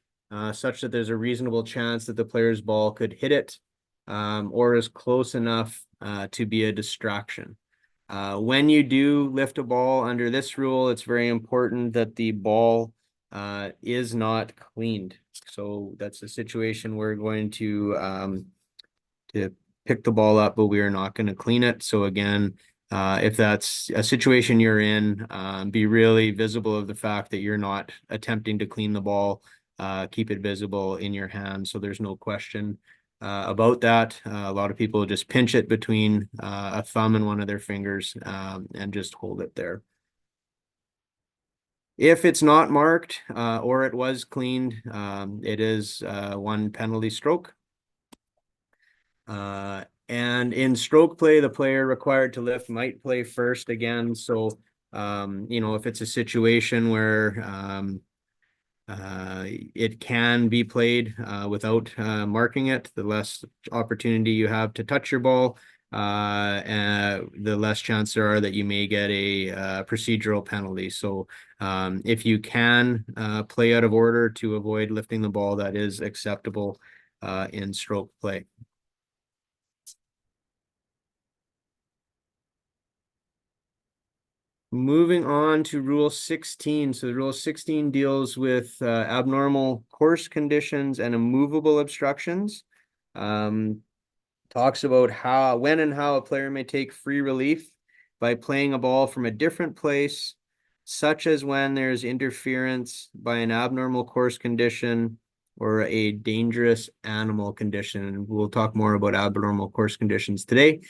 such that there's a reasonable chance that the player's ball could hit it, or is close enough to be a distraction. When you do lift a ball under this rule, it's very important that the ball is not cleaned. So that's a situation we're going to pick the ball up, but we are not going to clean it. So again, if that's a situation you're in, be really visible of the fact that you're not attempting to clean the ball. Keep it visible in your hand so there's no question about that. A lot of people just pinch it between a thumb and one of their fingers and just hold it there. If it's not marked or it was cleaned, it is 1 penalty stroke. And in stroke play, the player required to lift might play first again. So, if it's a situation where it can be played without marking it, the less opportunity you have to touch your ball, and the less chance there are that you may get a procedural penalty. So if you can play out of order to avoid lifting the ball, that is acceptable in stroke play. Moving on to Rule 16. So the Rule 16 deals with abnormal course conditions and immovable obstructions. Talks about when and how a player may take free relief by playing a ball from a different place, such as when there's interference by an abnormal course condition or a dangerous animal condition. We'll talk more about abnormal course conditions today.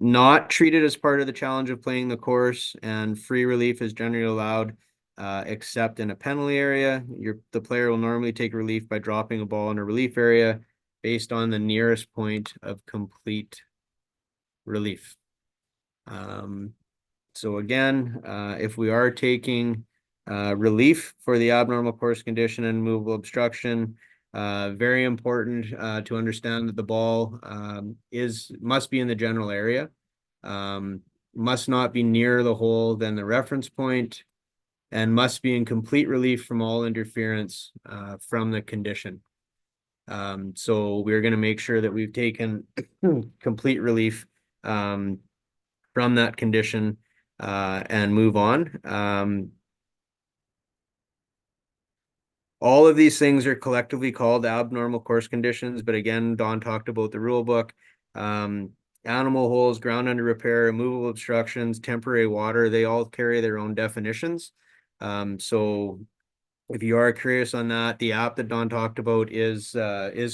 Not treated as part of the challenge of playing the course, and free relief is generally allowed except in a penalty area. The player will normally take relief by dropping a ball in a relief area based on the nearest point of complete relief. So again, if we are taking relief for the abnormal course condition and movable obstruction, very important to understand that the ball must be in the general area, must not be nearer the hole than the reference point, and must be in complete relief from all interference from the condition. So we're going to make sure that we've taken complete relief from that condition and move on. All of these things are collectively called abnormal course conditions, but again, Don talked about the rule book. Animal holes, ground under repair, immovable obstructions, temporary water, they all carry their own definitions. So if you are curious on that, the app that Don talked about is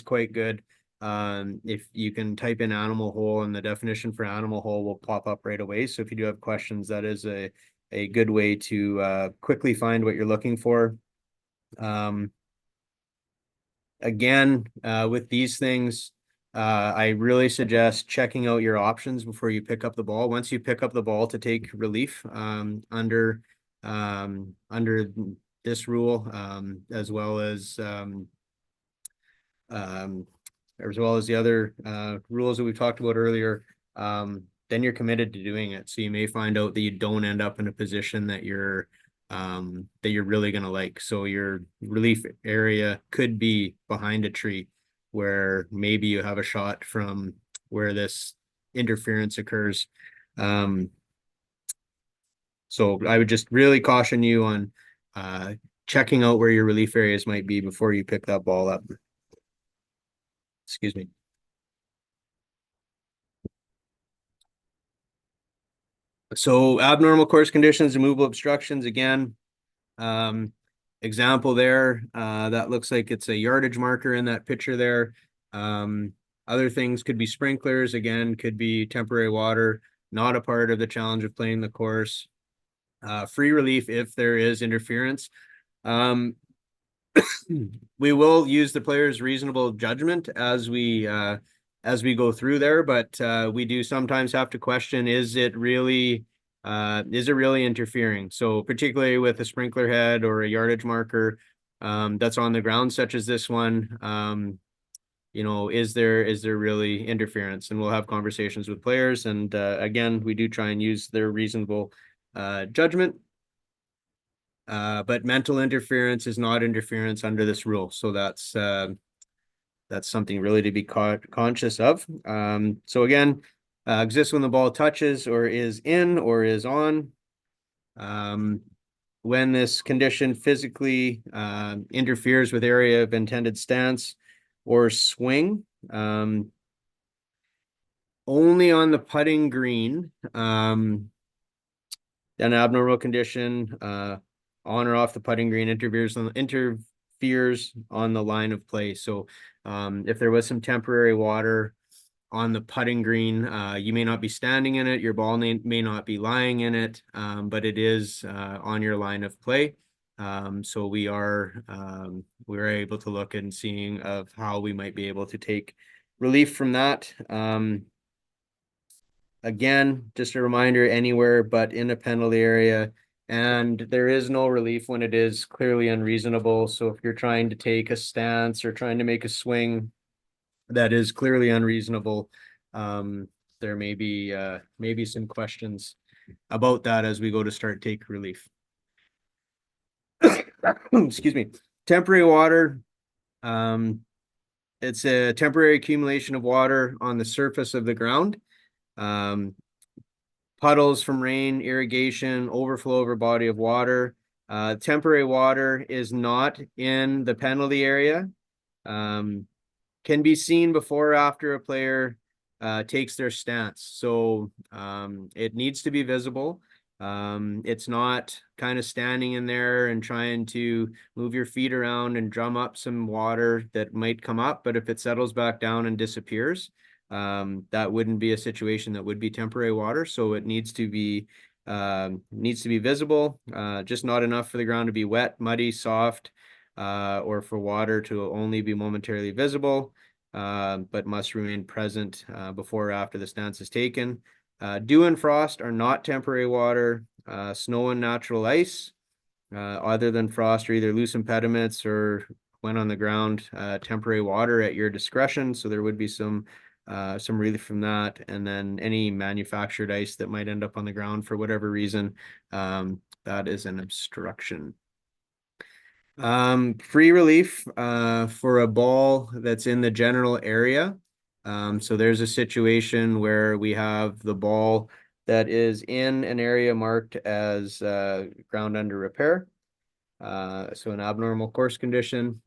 quite good. If you can type in animal hole, and the definition for animal hole will pop up right away. So if you do have questions, that is a good way to quickly find what you're looking for. Again, with these things, I really suggest checking out your options before you pick up the ball. Once you pick up the ball to take relief under this rule, as well as the other rules that we've talked about earlier, then you're committed to doing it. So you may find out that you don't end up in a position that you're really going to like. So your relief area could be behind a tree where maybe you have a shot from where this interference occurs. So I would just really caution you on checking out where your relief areas might be before you pick that ball up. Excuse me. So abnormal course conditions, immovable obstructions, again, example there, that looks like it's a yardage marker in that picture there. Other things could be sprinklers, again, could be temporary water, not a part of the challenge of playing the course. Free relief if there is interference. We will use the player's reasonable judgment as we go through there, but we do sometimes have to question, is it really interfering? So particularly with a sprinkler head or a yardage marker that's on the ground, such as this one, is there really interference? And we'll have conversations with players, and again, we do try and use their reasonable judgment. But mental interference is not interference under this rule. So that's something really to be conscious of. So again, exists when the ball touches or is in or is on. When this condition physically interferes with area of intended stance or swing, only on the putting green, an abnormal condition on or off the putting green interferes on the line of play. So If there was some temporary water on the putting green, you may not be standing in it, your ball may not be lying in it, but it is on your line of play. So we're able to look and seeing of how we might be able to take relief from that. Again, just a reminder, anywhere but in a penalty area. And there is no relief when it is clearly unreasonable. So if you're trying to take a stance or trying to make a swing that is clearly unreasonable, there may be some questions about that as we go to start take relief. Excuse me. Temporary water. It's a temporary accumulation of water on the surface of the ground. Puddles from rain, irrigation, overflow over body of water. Temporary water is not in the penalty area. Can be seen before or after a player takes their stance. So it needs to be visible. It's not kind of standing in there and trying to move your feet around and drum up some water that might come up, but if it settles back down and disappears, that wouldn't be a situation that would be temporary water. So it needs to be visible, just not enough for the ground to be wet, muddy, soft, or for water to only be momentarily visible, but must remain present before or after the stance is taken. Dew and frost are not temporary water. Snow and natural ice, other than frost, are either loose impediments or when on the ground, temporary water at your discretion. So there would be some relief from that. And then any manufactured ice that might end up on the ground for whatever reason, that is an obstruction. Free relief for a ball that's in the general area. So there's a situation where we have the ball that is in an area marked as ground under repair. So an abnormal course condition.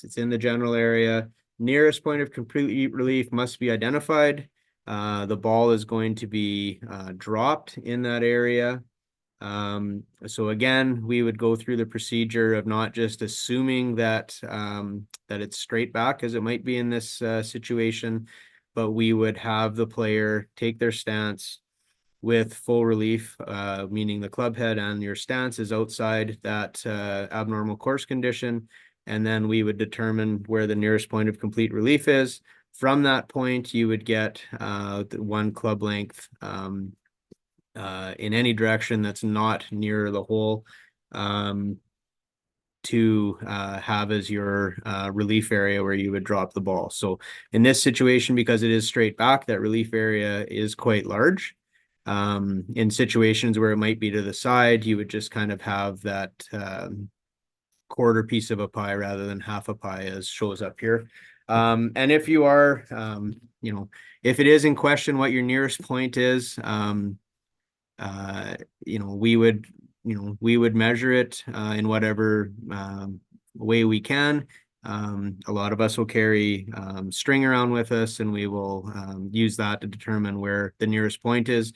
It's in the general area. Nearest point of complete relief must be identified. The ball is going to be dropped in that area. So again, we would go through the procedure of not just assuming that that it's straight back as it might be in this situation, but we would have the player take their stance with full relief, meaning the club head and your stance is outside that abnormal course condition. And then we would determine where the nearest point of complete relief is. From that point, you would get the one club length in any direction that's not near the hole to have as your relief area where you would drop the ball. So in this situation, because it is straight back, that relief area is quite large. In situations where it might be to the side, you would just kind of have that quarter piece of a pie rather than half a pie as shows up here. And if you are, if it is in question what your nearest point is, we would measure it in whatever way we can. A lot of us will carry string around with us, and we will use that to determine where the nearest point is.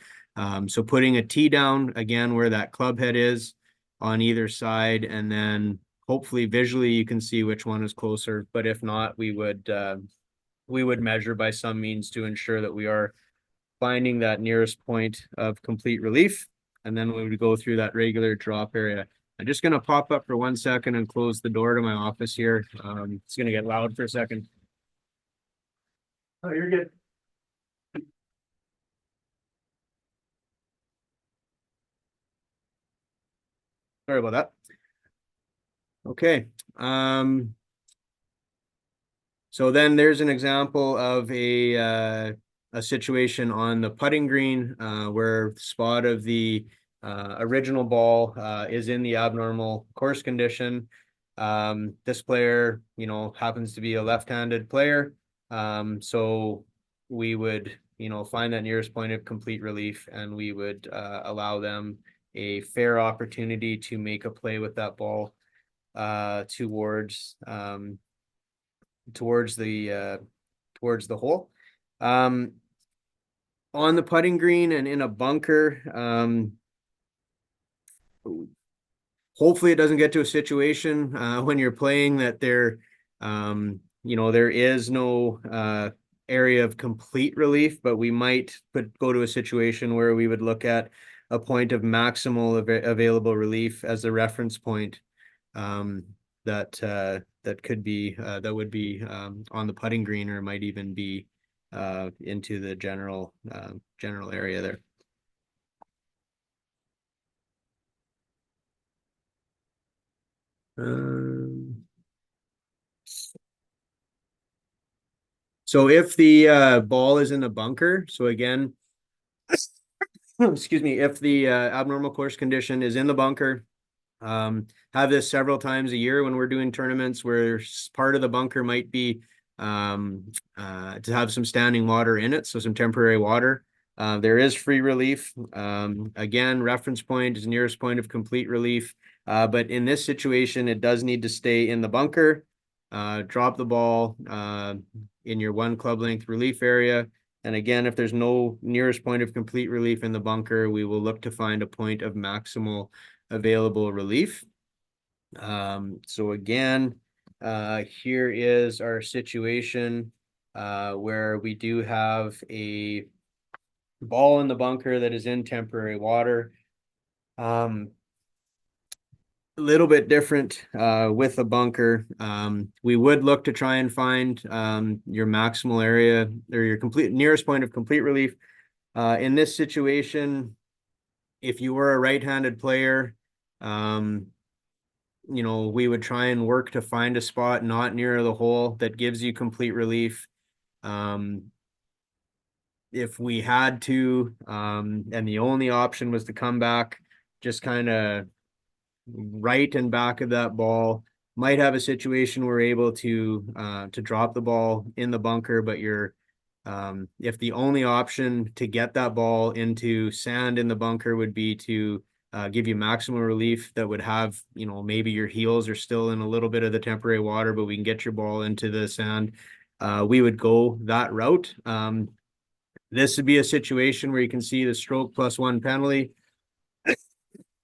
So putting a tee down again where that club head is on either side, and then hopefully visually you can see which one is closer. But if not, we would measure by some means to ensure that we are finding that nearest point of complete relief, and then we would go through that regular drop area. I'm just going to pop up for 1 second and close the door to my office here. It's going to get loud for a second. Oh, you're good. Sorry about that. Okay. So then there's an example of a situation on the putting green where the spot of the original ball is in the abnormal course condition. This player, happens to be a left-handed player. So we would, find that nearest point of complete relief, and we would allow them a fair opportunity to make a play with that ball towards the hole. On the putting green and in a bunker, hopefully it doesn't get to a situation when you're playing that they're there is no area of complete relief, but we might go to a situation where we would look at a point of maximal available relief as a reference point. That could be that would be on the putting green, or might even be into the general area there. So if the ball is in the bunker, so again, excuse me, if the abnormal course condition is in the bunker, have this several times a year when we're doing tournaments where part of the bunker might be to have some standing water in it, so some temporary water. There is free relief. Again, reference point is nearest point of complete relief. But in this situation, it does need to stay in the bunker. Drop the ball in your 1 club length relief area. And again, if there's no nearest point of complete relief in the bunker, we will look to find a point of maximal available relief. So again, here is our situation where we do have a ball in the bunker that is in temporary water. A little bit different with a bunker. We would look to try and find your maximal area or your nearest point of complete relief. In this situation, if you were a right-handed player, we would try and work to find a spot not near the hole that gives you complete relief. If we had to, and the only option was to come back just kind of right and back of that ball, might have a situation where we're able to drop the ball in the bunker, but if the only option to get that ball into sand in the bunker would be to give you maximum relief, that would have, maybe your heels are still in a little bit of the temporary water, but we can get your ball into the sand, we would go that route. This would be a situation where you can see the stroke +1 penalty,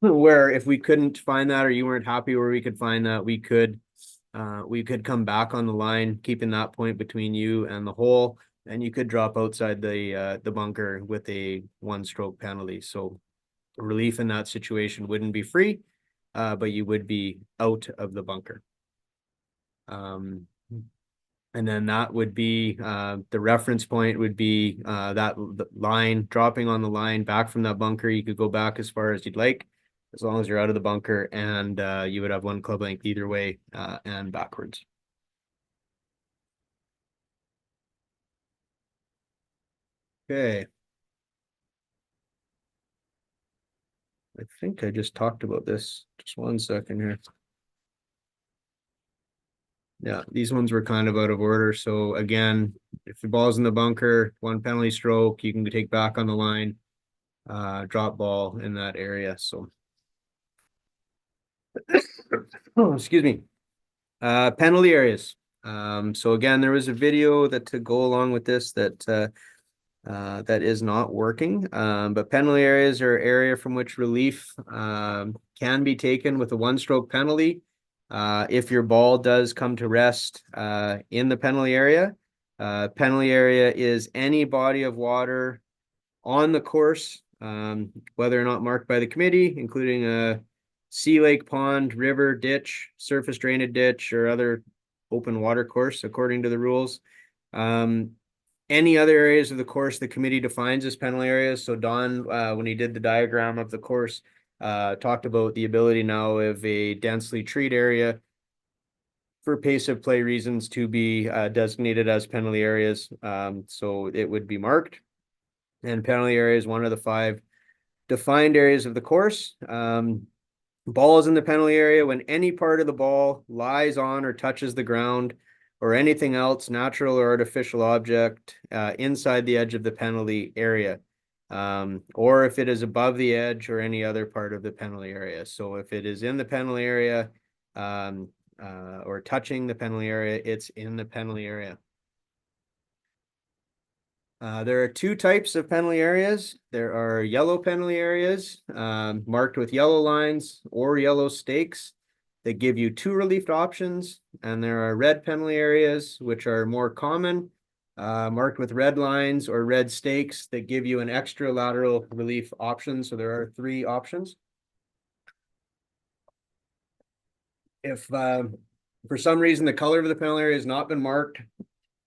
where if we couldn't find that, or you weren't happy where we could find that, we could come back on the line, keeping that point between you and the hole, and you could drop outside the bunker with a 1-stroke penalty. So relief in that situation wouldn't be free, but you would be out of the bunker. And then that would be the reference point would be that line, dropping on the line back from that bunker. You could go back as far as you'd like, as long as you're out of the bunker, and you would have 1 club length either way and backwards. Okay. I think I just talked about this. Just 1 second here. Yeah, these ones were kind of out of order. So again, if the ball's in the bunker, 1 penalty stroke, you can take back on the line, drop ball in that area. So, oh, excuse me. Penalty areas. So again, there was a video that to go along with this that is not working. But penalty areas are area from which relief can be taken with a 1-stroke penalty. If your ball does come to rest in the penalty area. Penalty area is any body of water on the course, whether or not marked by the committee, including a sea, lake, pond, river, ditch, surface drainage ditch, or other open water course according to the rules. Any other areas of the course the committee defines as penalty areas. So Don, when he did the diagram of the course, talked about the ability now of a densely treed area for pace of play reasons to be designated as penalty areas. So it would be marked. And penalty area is one of the 5 defined areas of the course. Ball is in the penalty area when any part of the ball lies on or touches the ground, or anything else, natural or artificial object, inside the edge of the penalty area. Or if it is above the edge or any other part of the penalty area. So if it is in the penalty area or touching the penalty area, it's in the penalty area. There are 2 types of penalty areas. There are yellow penalty areas marked with yellow lines or yellow stakes. that give you 2 relief options, and there are red penalty areas, which are more common, marked with red lines or red stakes that give you an extra lateral relief option. So there are 3 options. If for some reason the color of the penalty area has not been marked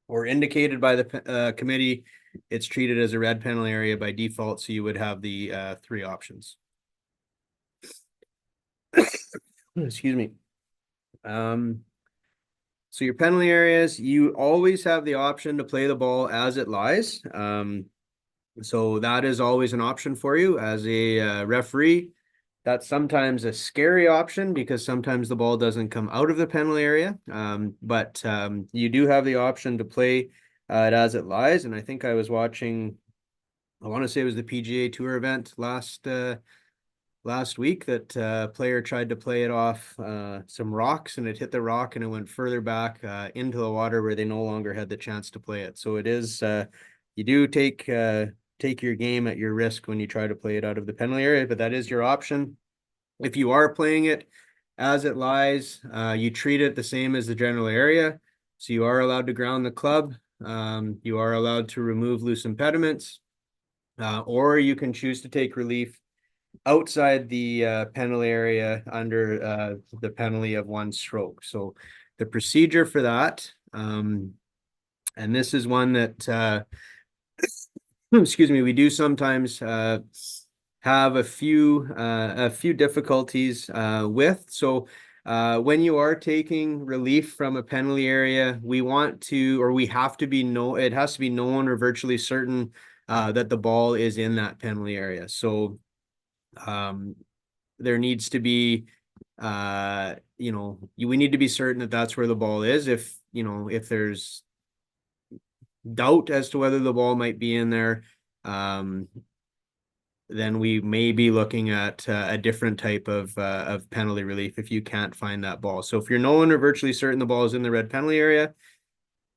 or indicated by the committee, it's treated as a red penalty area by default. So you would have the 3 options. Excuse me. So your penalty areas, you always have the option to play the ball as it lies. So that is always an option for you as a referee. That's sometimes a scary option because sometimes the ball doesn't come out of the penalty area. But you do have the option to play it as it lies. And I think I was watching, I want to say it was the PGA Tour event last week that player tried to play it off some rocks, and it hit the rock and it went further back into the water where they no longer had the chance to play it. So it is, you do take your game at your risk when you try to play it out of the penalty area, but that is your option. If you are playing it as it lies, you treat it the same as the general area. So you are allowed to ground the club. You are allowed to remove loose impediments, or you can choose to take relief outside the penalty area under the penalty of 1 stroke. So the procedure for that, and this is one that excuse me, we do sometimes have a few difficulties with. So when you are taking relief from a penalty area, we want to, or we have to be it has to be known or virtually certain that the ball is in that penalty area. So there needs to be we need to be certain that that's where the ball is. If there's doubt as to whether the ball might be in there, then we may be looking at a different type of penalty relief if you can't find that ball. So if you're known or virtually certain the ball is in the red penalty area,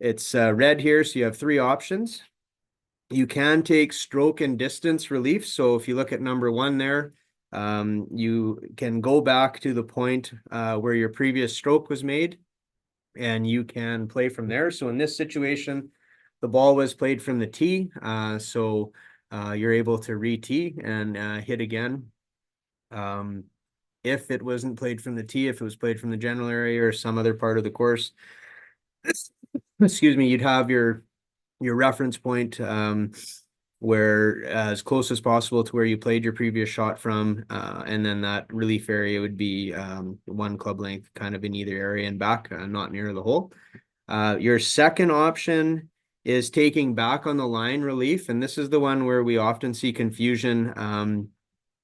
it's red here, so you have 3 options. You can take stroke and distance relief. So if you look at number 1 there, you can go back to the point where your previous stroke was made, and you can play from there. So in this situation, the ball was played from the tee, so you're able to re-tee and hit again. If it wasn't played from the tee, if it was played from the general area or some other part of the course, excuse me, you'd have your reference point where as close as possible to where you played your previous shot from, and then that relief area would be 1 club length kind of in either area and back, not near the hole. Your second option is taking back on the line relief, and this is the one where we often see confusion.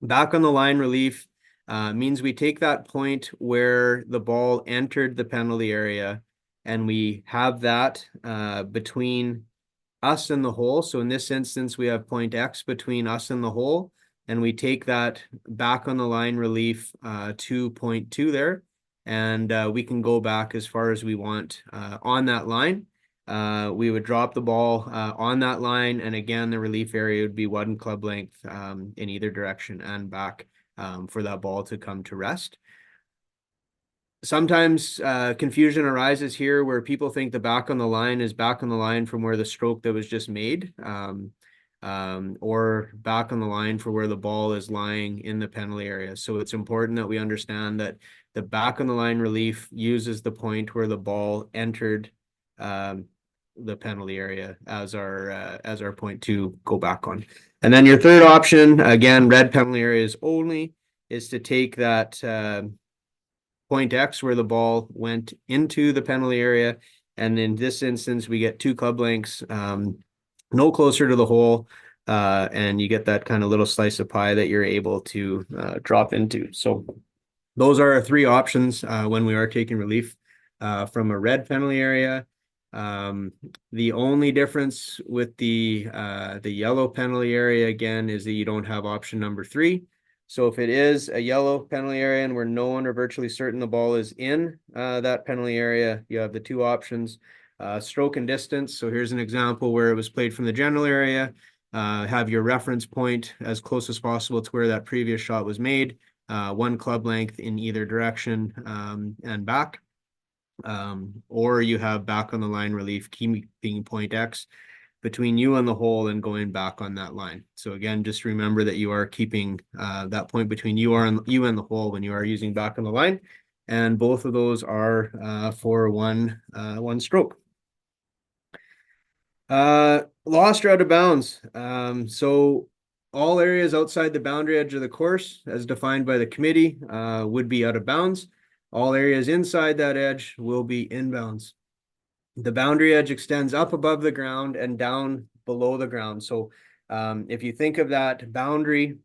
Back on the line relief means we take that point where the ball entered the penalty area, and we have that between us and the hole. So in this instance, we have point X between us and the hole, and we take that back on the line relief to point 2 there, and we can go back as far as we want on that line. We would drop the ball on that line, and again, the relief area would be 1 club length in either direction and back for that ball to come to rest. Sometimes confusion arises here where people think the back on the line is back on the line from where the stroke that was just made, or back on the line for where the ball is lying in the penalty area. So it's important that we understand that the back on the line relief uses the point where the ball entered the penalty area as our point to go back on. And then your third option, again, red penalty areas only, is to take that point X where the ball went into the penalty area. And in this instance, we get 2 club lengths, no closer to the hole, and you get that kind of little slice of pie that you're able to drop into. So those are our 3 options when we are taking relief from a red penalty area. The only difference with the yellow penalty area, again, is that you don't have option number 3. So if it is a yellow penalty area and we're known or virtually certain the ball is in that penalty area, you have the 2 options, stroke and distance. So here's an example where it was played from the general area. Have your reference point as close as possible to where that previous shot was made. one club length in either direction, and back. Or you have back on the line relief, keeping point X between you and the hole and going back on that line. So again, just remember that you are keeping that point between you and the hole when you are using back on the line. And both of those are for one stroke. Lost or out of bounds. So all areas outside the boundary edge of the course, as defined by the committee, would be out of bounds. All areas inside that edge will be inbounds. The boundary edge extends up above the ground and down below the ground. So if you think of that boundary,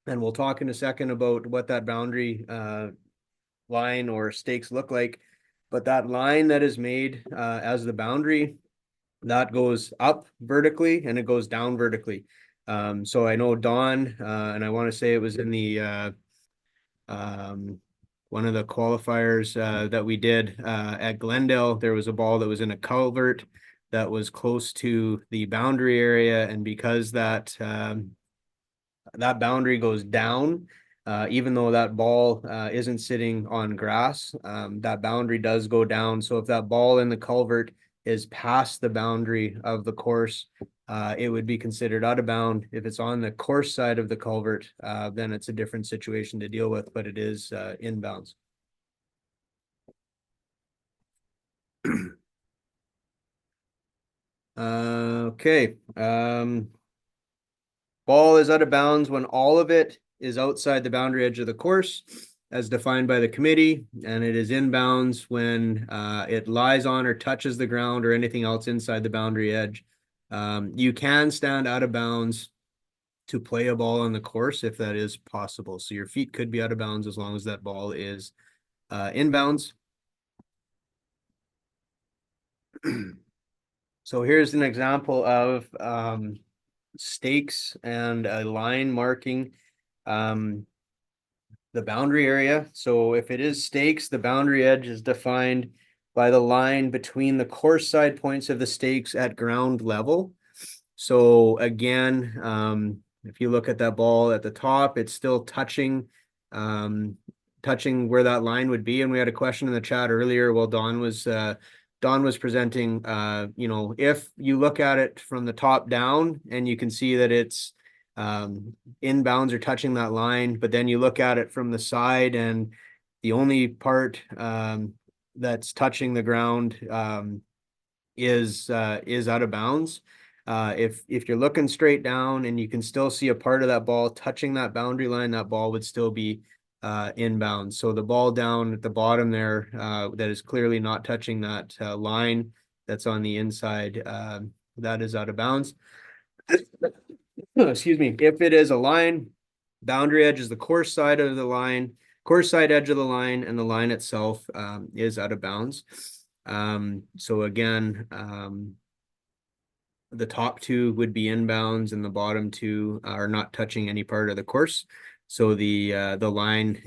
and we'll talk in a second about what that boundary line or stakes look like, but that line that is made as the boundary, that goes up vertically and it goes down vertically. So I know Don, and I want to say it was in the one of the qualifiers that we did at Glendale, there was a ball that was in a culvert that was close to the boundary area, and because that that boundary goes down, even though that ball isn't sitting on grass, that boundary does go down. So if that ball in the culvert is past the boundary of the course, it would be considered out of bound. If it's on the course side of the culvert, then it's a different situation to deal with, but it is inbounds. Okay. Ball is out of bounds when all of it is outside the boundary edge of the course, as defined by the committee, and it is inbounds when it lies on or touches the ground or anything else inside the boundary edge. You can stand out of bounds to play a ball on the course if that is possible. So your feet could be out of bounds as long as that ball is inbounds. So here's an example of stakes and a line marking the boundary area. So if it is stakes, the boundary edge is defined by the line between the course side points of the stakes at ground level. So again, if you look at that ball at the top, it's still touching where that line would be. And we had a question in the chat earlier while Don was presenting, if you look at it from the top down and you can see that it's inbounds are touching that line, but then you look at it from the side and the only part that's touching the ground is out of bounds. If you're looking straight down and you can still see a part of that ball touching that boundary line, that ball would still be inbounds. So the ball down at the bottom there that is clearly not touching that line that's on the inside, that is out of bounds. Excuse me. If it is a line, boundary edge is the course side of the line, course side edge of the line, and the line itself is out of bounds. So again, the top two would be inbounds and the bottom two are not touching any part of the course. So the line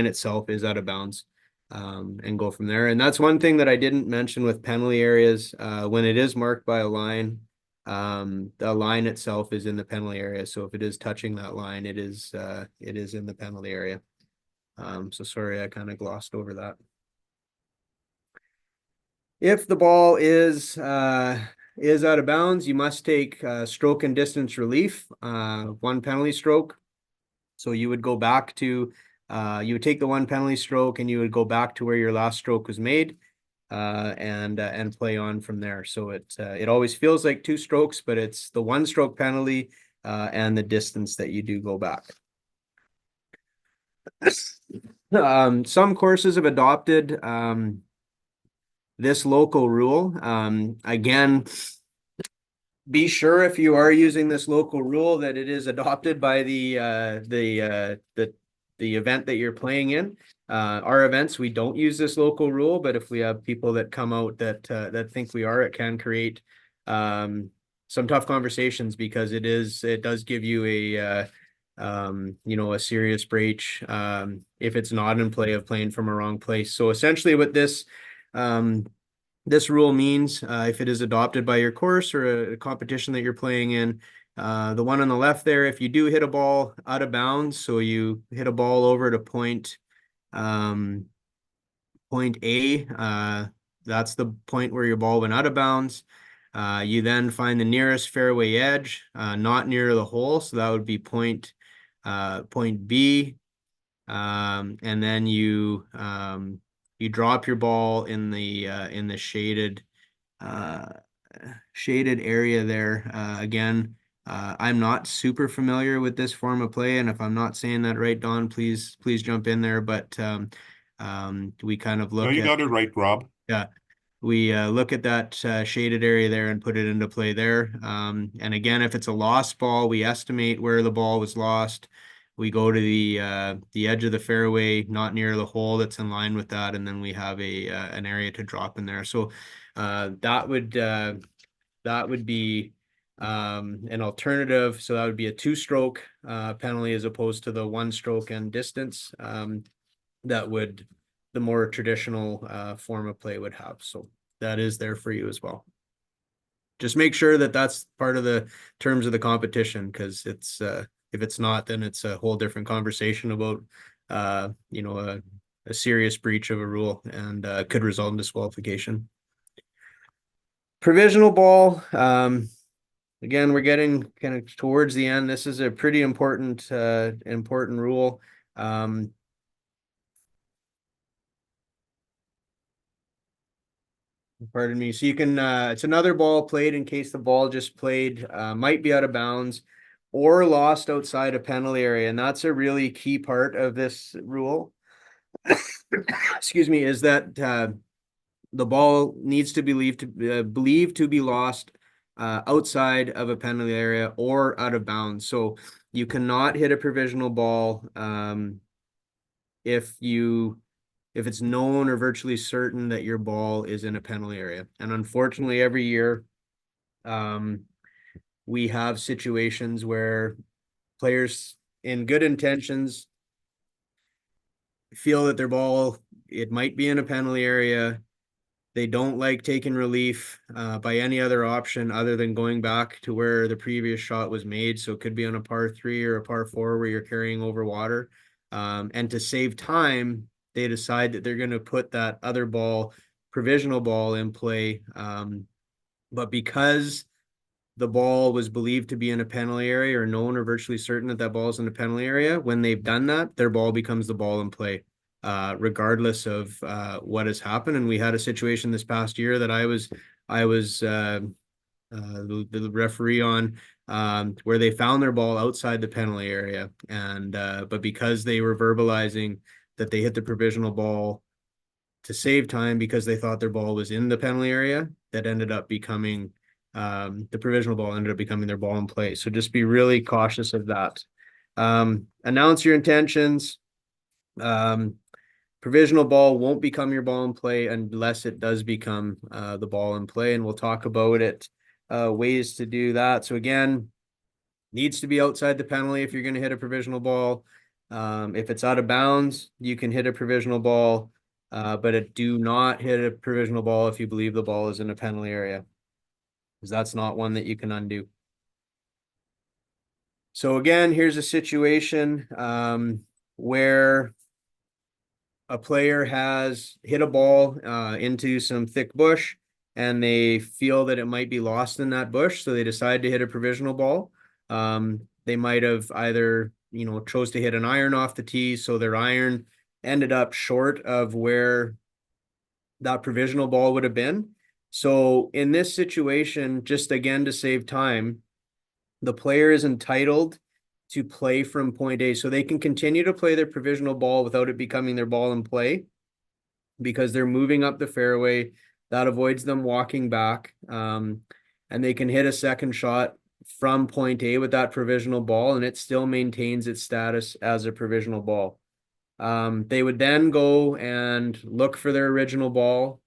itself is out of bounds, and go from there. And that's one thing that I didn't mention with penalty areas. When it is marked by a line, the line itself is in the penalty area. So if it is touching that line, it is in the penalty area. So sorry, I kind of glossed over that. If the ball is out of bounds, you must take stroke and distance relief, one penalty stroke. So you would go back to, you would take the one penalty stroke and you would go back to where your last stroke was made, and play on from there. So it always feels like two strokes, but it's the one stroke penalty and the distance that you do go back. Some courses have adopted this local rule. Again, be sure if you are using this local rule that it is adopted by the event that you're playing in. Our events, we don't use this local rule, but if we have people that come out that think we are, it can create some tough conversations, because it does give you a serious breach if it's not in play of playing from a wrong place. So essentially what this rule means, if it is adopted by your course or a competition that you're playing in, The one on the left there, if you do hit a ball out of bounds, so you hit a ball over to point A, that's the point where your ball went out of bounds. You then find the nearest fairway edge, not near the hole, so that would be point B. And then you drop your ball in the shaded area there. Again, I'm not super familiar with this form of play, and if I'm not saying that right, Don, please jump in there. But we kind of No, look you at got it right, Rob. we look at that shaded area there and put it into play there. And again, if it's a lost ball, we estimate where the ball was lost. We go to the edge of the fairway, not near the hole that's in line with that, and then we have an area to drop in there. So that would be an alternative. So that would be a 2-stroke penalty as opposed to the 1-stroke and distance that would the more traditional form of play would have. So that is there for you as well. Just make sure that that's part of the terms of the competition, because it's if it's not, then it's a whole different conversation about a serious breach of a rule and could result in disqualification. Provisional ball. Again, we're getting kind of towards the end. This is a pretty important rule. Pardon me. So you can, it's another ball played in case the ball just played might be out of bounds or lost outside a penalty area. And that's a really key part of this rule. Excuse me, is that the ball needs to be believed to be lost outside of a penalty area or out of bounds. So you cannot hit a provisional ball if it's known or virtually certain that your ball is in a penalty area. And unfortunately, every year, we have situations where players in good intentions feel that their ball, it might be in a penalty area. They don't like taking relief by any other option other than going back to where the previous shot was made. So it could be on a par 3 or a par 4 where you're carrying over water. And to save time, they decide that they're going to put that other ball, provisional ball, in play. But because the ball was believed to be in a penalty area or known or virtually certain that that ball is in a penalty area, when they've done that, their ball becomes the ball in play, regardless of what has happened. And we had a situation this past year that I was the referee on, where they found their ball outside the penalty area, and but because they were verbalizing that they hit the provisional ball to save time because they thought their ball was in the penalty area, that ended up becoming the provisional ball ended up becoming their ball in play. So just be really cautious of that. Announce your intentions. Provisional ball won't become your ball in play unless it does become the ball in play, and we'll talk about it, ways to do that. So again, needs to be outside the penalty if you're going to hit a provisional ball. If it's out of bounds, you can hit a provisional ball, but do not hit a provisional ball if you believe the ball is in a penalty area, because that's not one that you can undo. So again, here's a situation where a player has hit a ball into some thick bush, and they feel that it might be lost in that bush, so they decide to hit a provisional ball. They might have either chose to hit an iron off the tee, so their iron ended up short of where that provisional ball would have been. So in this situation, just again to save time, the player is entitled to play from point A. So they can continue to play their provisional ball without it becoming their ball in play, because they're moving up the fairway. That avoids them walking back. And they can hit a second shot from point A with that provisional ball, and it still maintains its status as a provisional ball. They would then go and look for their original ball.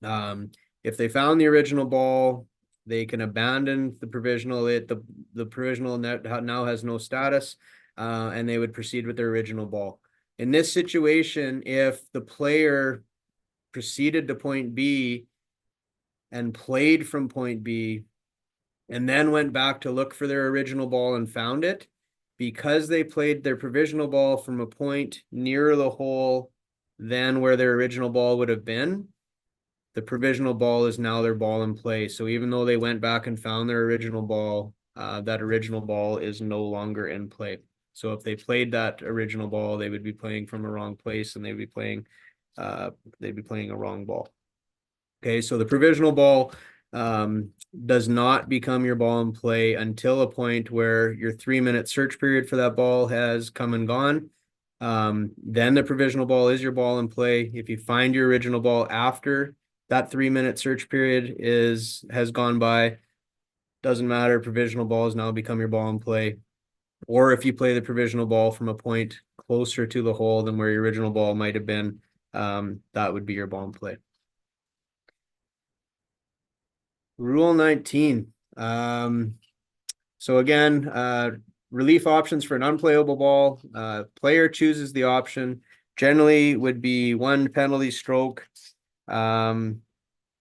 If they found the original ball, they can abandon the provisional. The provisional now has no status, and they would proceed with their original ball. In this situation, if the player proceeded to point B and played from point B, and then went back to look for their original ball and found it, because they played their provisional ball from a point nearer the hole than where their original ball would have been, the provisional ball is now their ball in play. So even though they went back and found their original ball, that original ball is no longer in play. So if they played that original ball, they would be playing from a wrong place, and they'd be playing a wrong ball. Okay, so the provisional ball does not become your ball in play until a point where your 3-minute search period for that ball has come and gone. Then the provisional ball is your ball in play. If you find your original ball after that 3-minute search period has gone by, doesn't matter, provisional ball has now become your ball in play. Or if you play the provisional ball from a point closer to the hole than where your original ball might have been, that would be your ball in play. Rule 19. So again, relief options for an unplayable ball. Player chooses the option. Generally would be 1 penalty stroke. And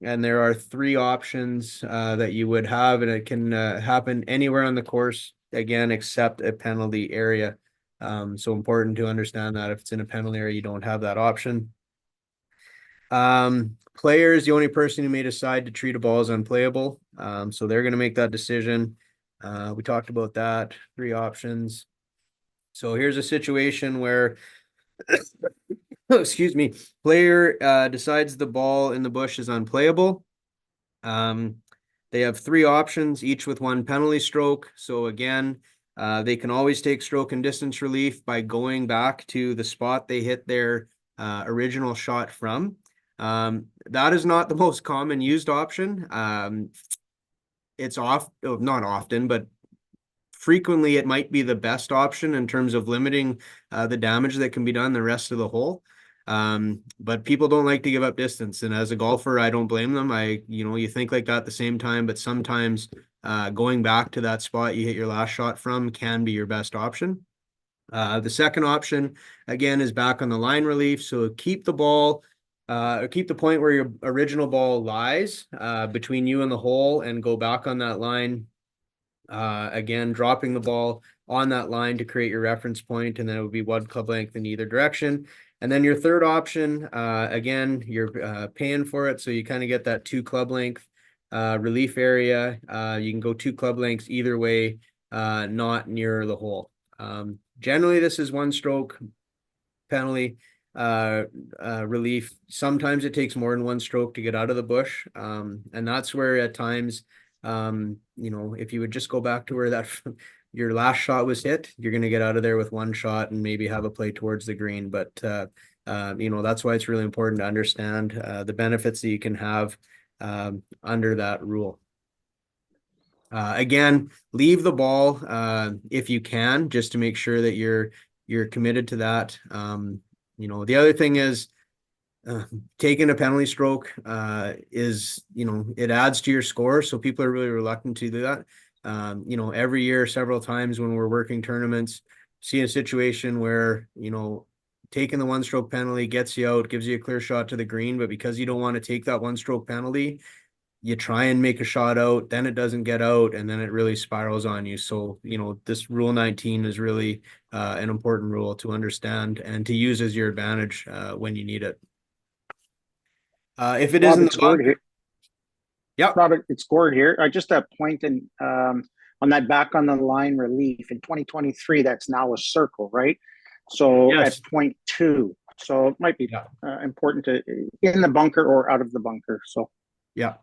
there are 3 options that you would have, and it can happen anywhere on the course, again, except a penalty area. So important to understand that if it's in a penalty area, you don't have that option. Player is the only person who may decide to treat a ball as unplayable. So they're going to make that decision. We talked about that, 3 options. So here's a situation where, excuse me, player decides the ball in the bush is unplayable. They have 3 options, each with 1 penalty stroke. So again, they can always take stroke and distance relief by going back to the spot they hit their original shot from. That is not the most common used option. It's not often, but frequently it might be the best option in terms of limiting the damage that can be done the rest of the hole. But people don't like to give up distance, and as a golfer, I don't blame them. You think like that at the same time, but sometimes going back to that spot you hit your last shot from can be your best option. The second option, again, is back on the line relief. So keep the ball, keep the point where your original ball lies between you and the hole, and go back on that line. Again, dropping the ball on that line to create your reference point, and then it would be 1 club length in either direction. And then your third option, again, you're paying for it, so you kind of get that 2 club length relief area. You can go 2 club lengths either way, not near the hole. Generally, this is 1 stroke penalty relief. Sometimes it takes more than 1 stroke to get out of the bush, and that's where at times, if you would just go back to where that your last shot was hit, you're going to get out of there with 1 shot and maybe have a play towards the green. But that's why it's really important to understand the benefits that you can have under that rule. Again, leave the ball if you can, just to make sure that you're committed to that. The other thing is, taking a penalty stroke is, it adds to your score. So people are really reluctant to do that. Every year, several times when we're working tournaments, see a situation where, taking the 1 stroke penalty gets you out, gives you a clear shot to the green, but because you don't want to take that 1 stroke penalty, you try and make a shot out, then it doesn't get out, and then it really spirals on you. So, this rule 19 is really an important rule to understand and to use as your advantage when you need it. If it isn't the bug, yeah, Robert, it's Gord here. Just a point on that back on the line relief in 2023. That's now a circle, right? So yes. At point 2, so it might be important to in the bunker or out of the bunker. So yeah,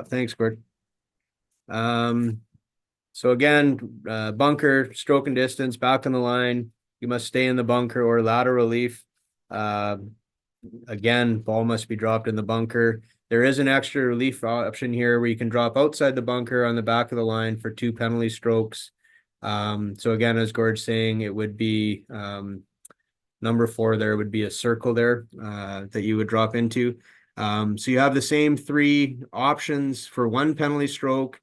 thanks, Gord. So again, bunker, stroke and distance, back on the line. You must stay in the bunker or lateral relief. Again, ball must be dropped in the bunker. There is an extra relief option here where you can drop outside the bunker on the back of the line for 2 penalty strokes. So again, as Gord's saying, it would be number 4. There would be a circle there that you would drop into. So you have the same 3 options for 1 penalty stroke.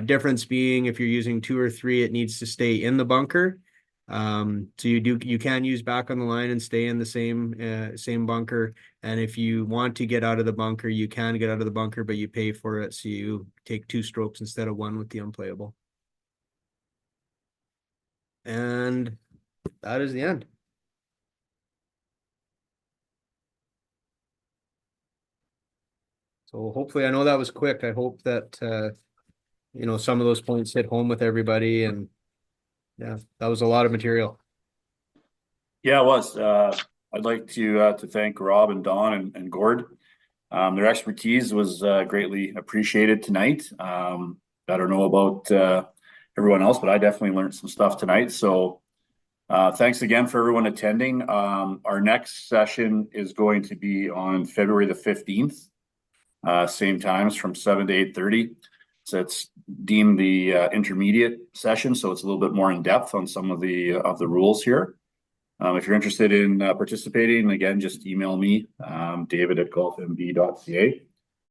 Difference being, if you're using 2 or 3, it needs to stay in the bunker. So you can use back on the line and stay in the same bunker. And if you want to get out of the bunker, you can get out of the bunker, but you pay for it. So you take 2 strokes instead of 1 with the unplayable. And that is the end. So hopefully, I know that was quick. I hope that some of those points hit home with everybody, and yeah, that was a lot of material. Yeah, it was. I'd like to thank Rob and Don and Gord. Their expertise was greatly appreciated tonight. I don't know about everyone else, but I definitely learned some stuff tonight. So thanks again for everyone attending. Our next session is going to be on February the 15th, same times from 7 to 8:30. So it's deemed the intermediate session, so it's a little bit more in depth on some of the rules here. If you're interested in participating, again, just email me, David@golfmb.ca.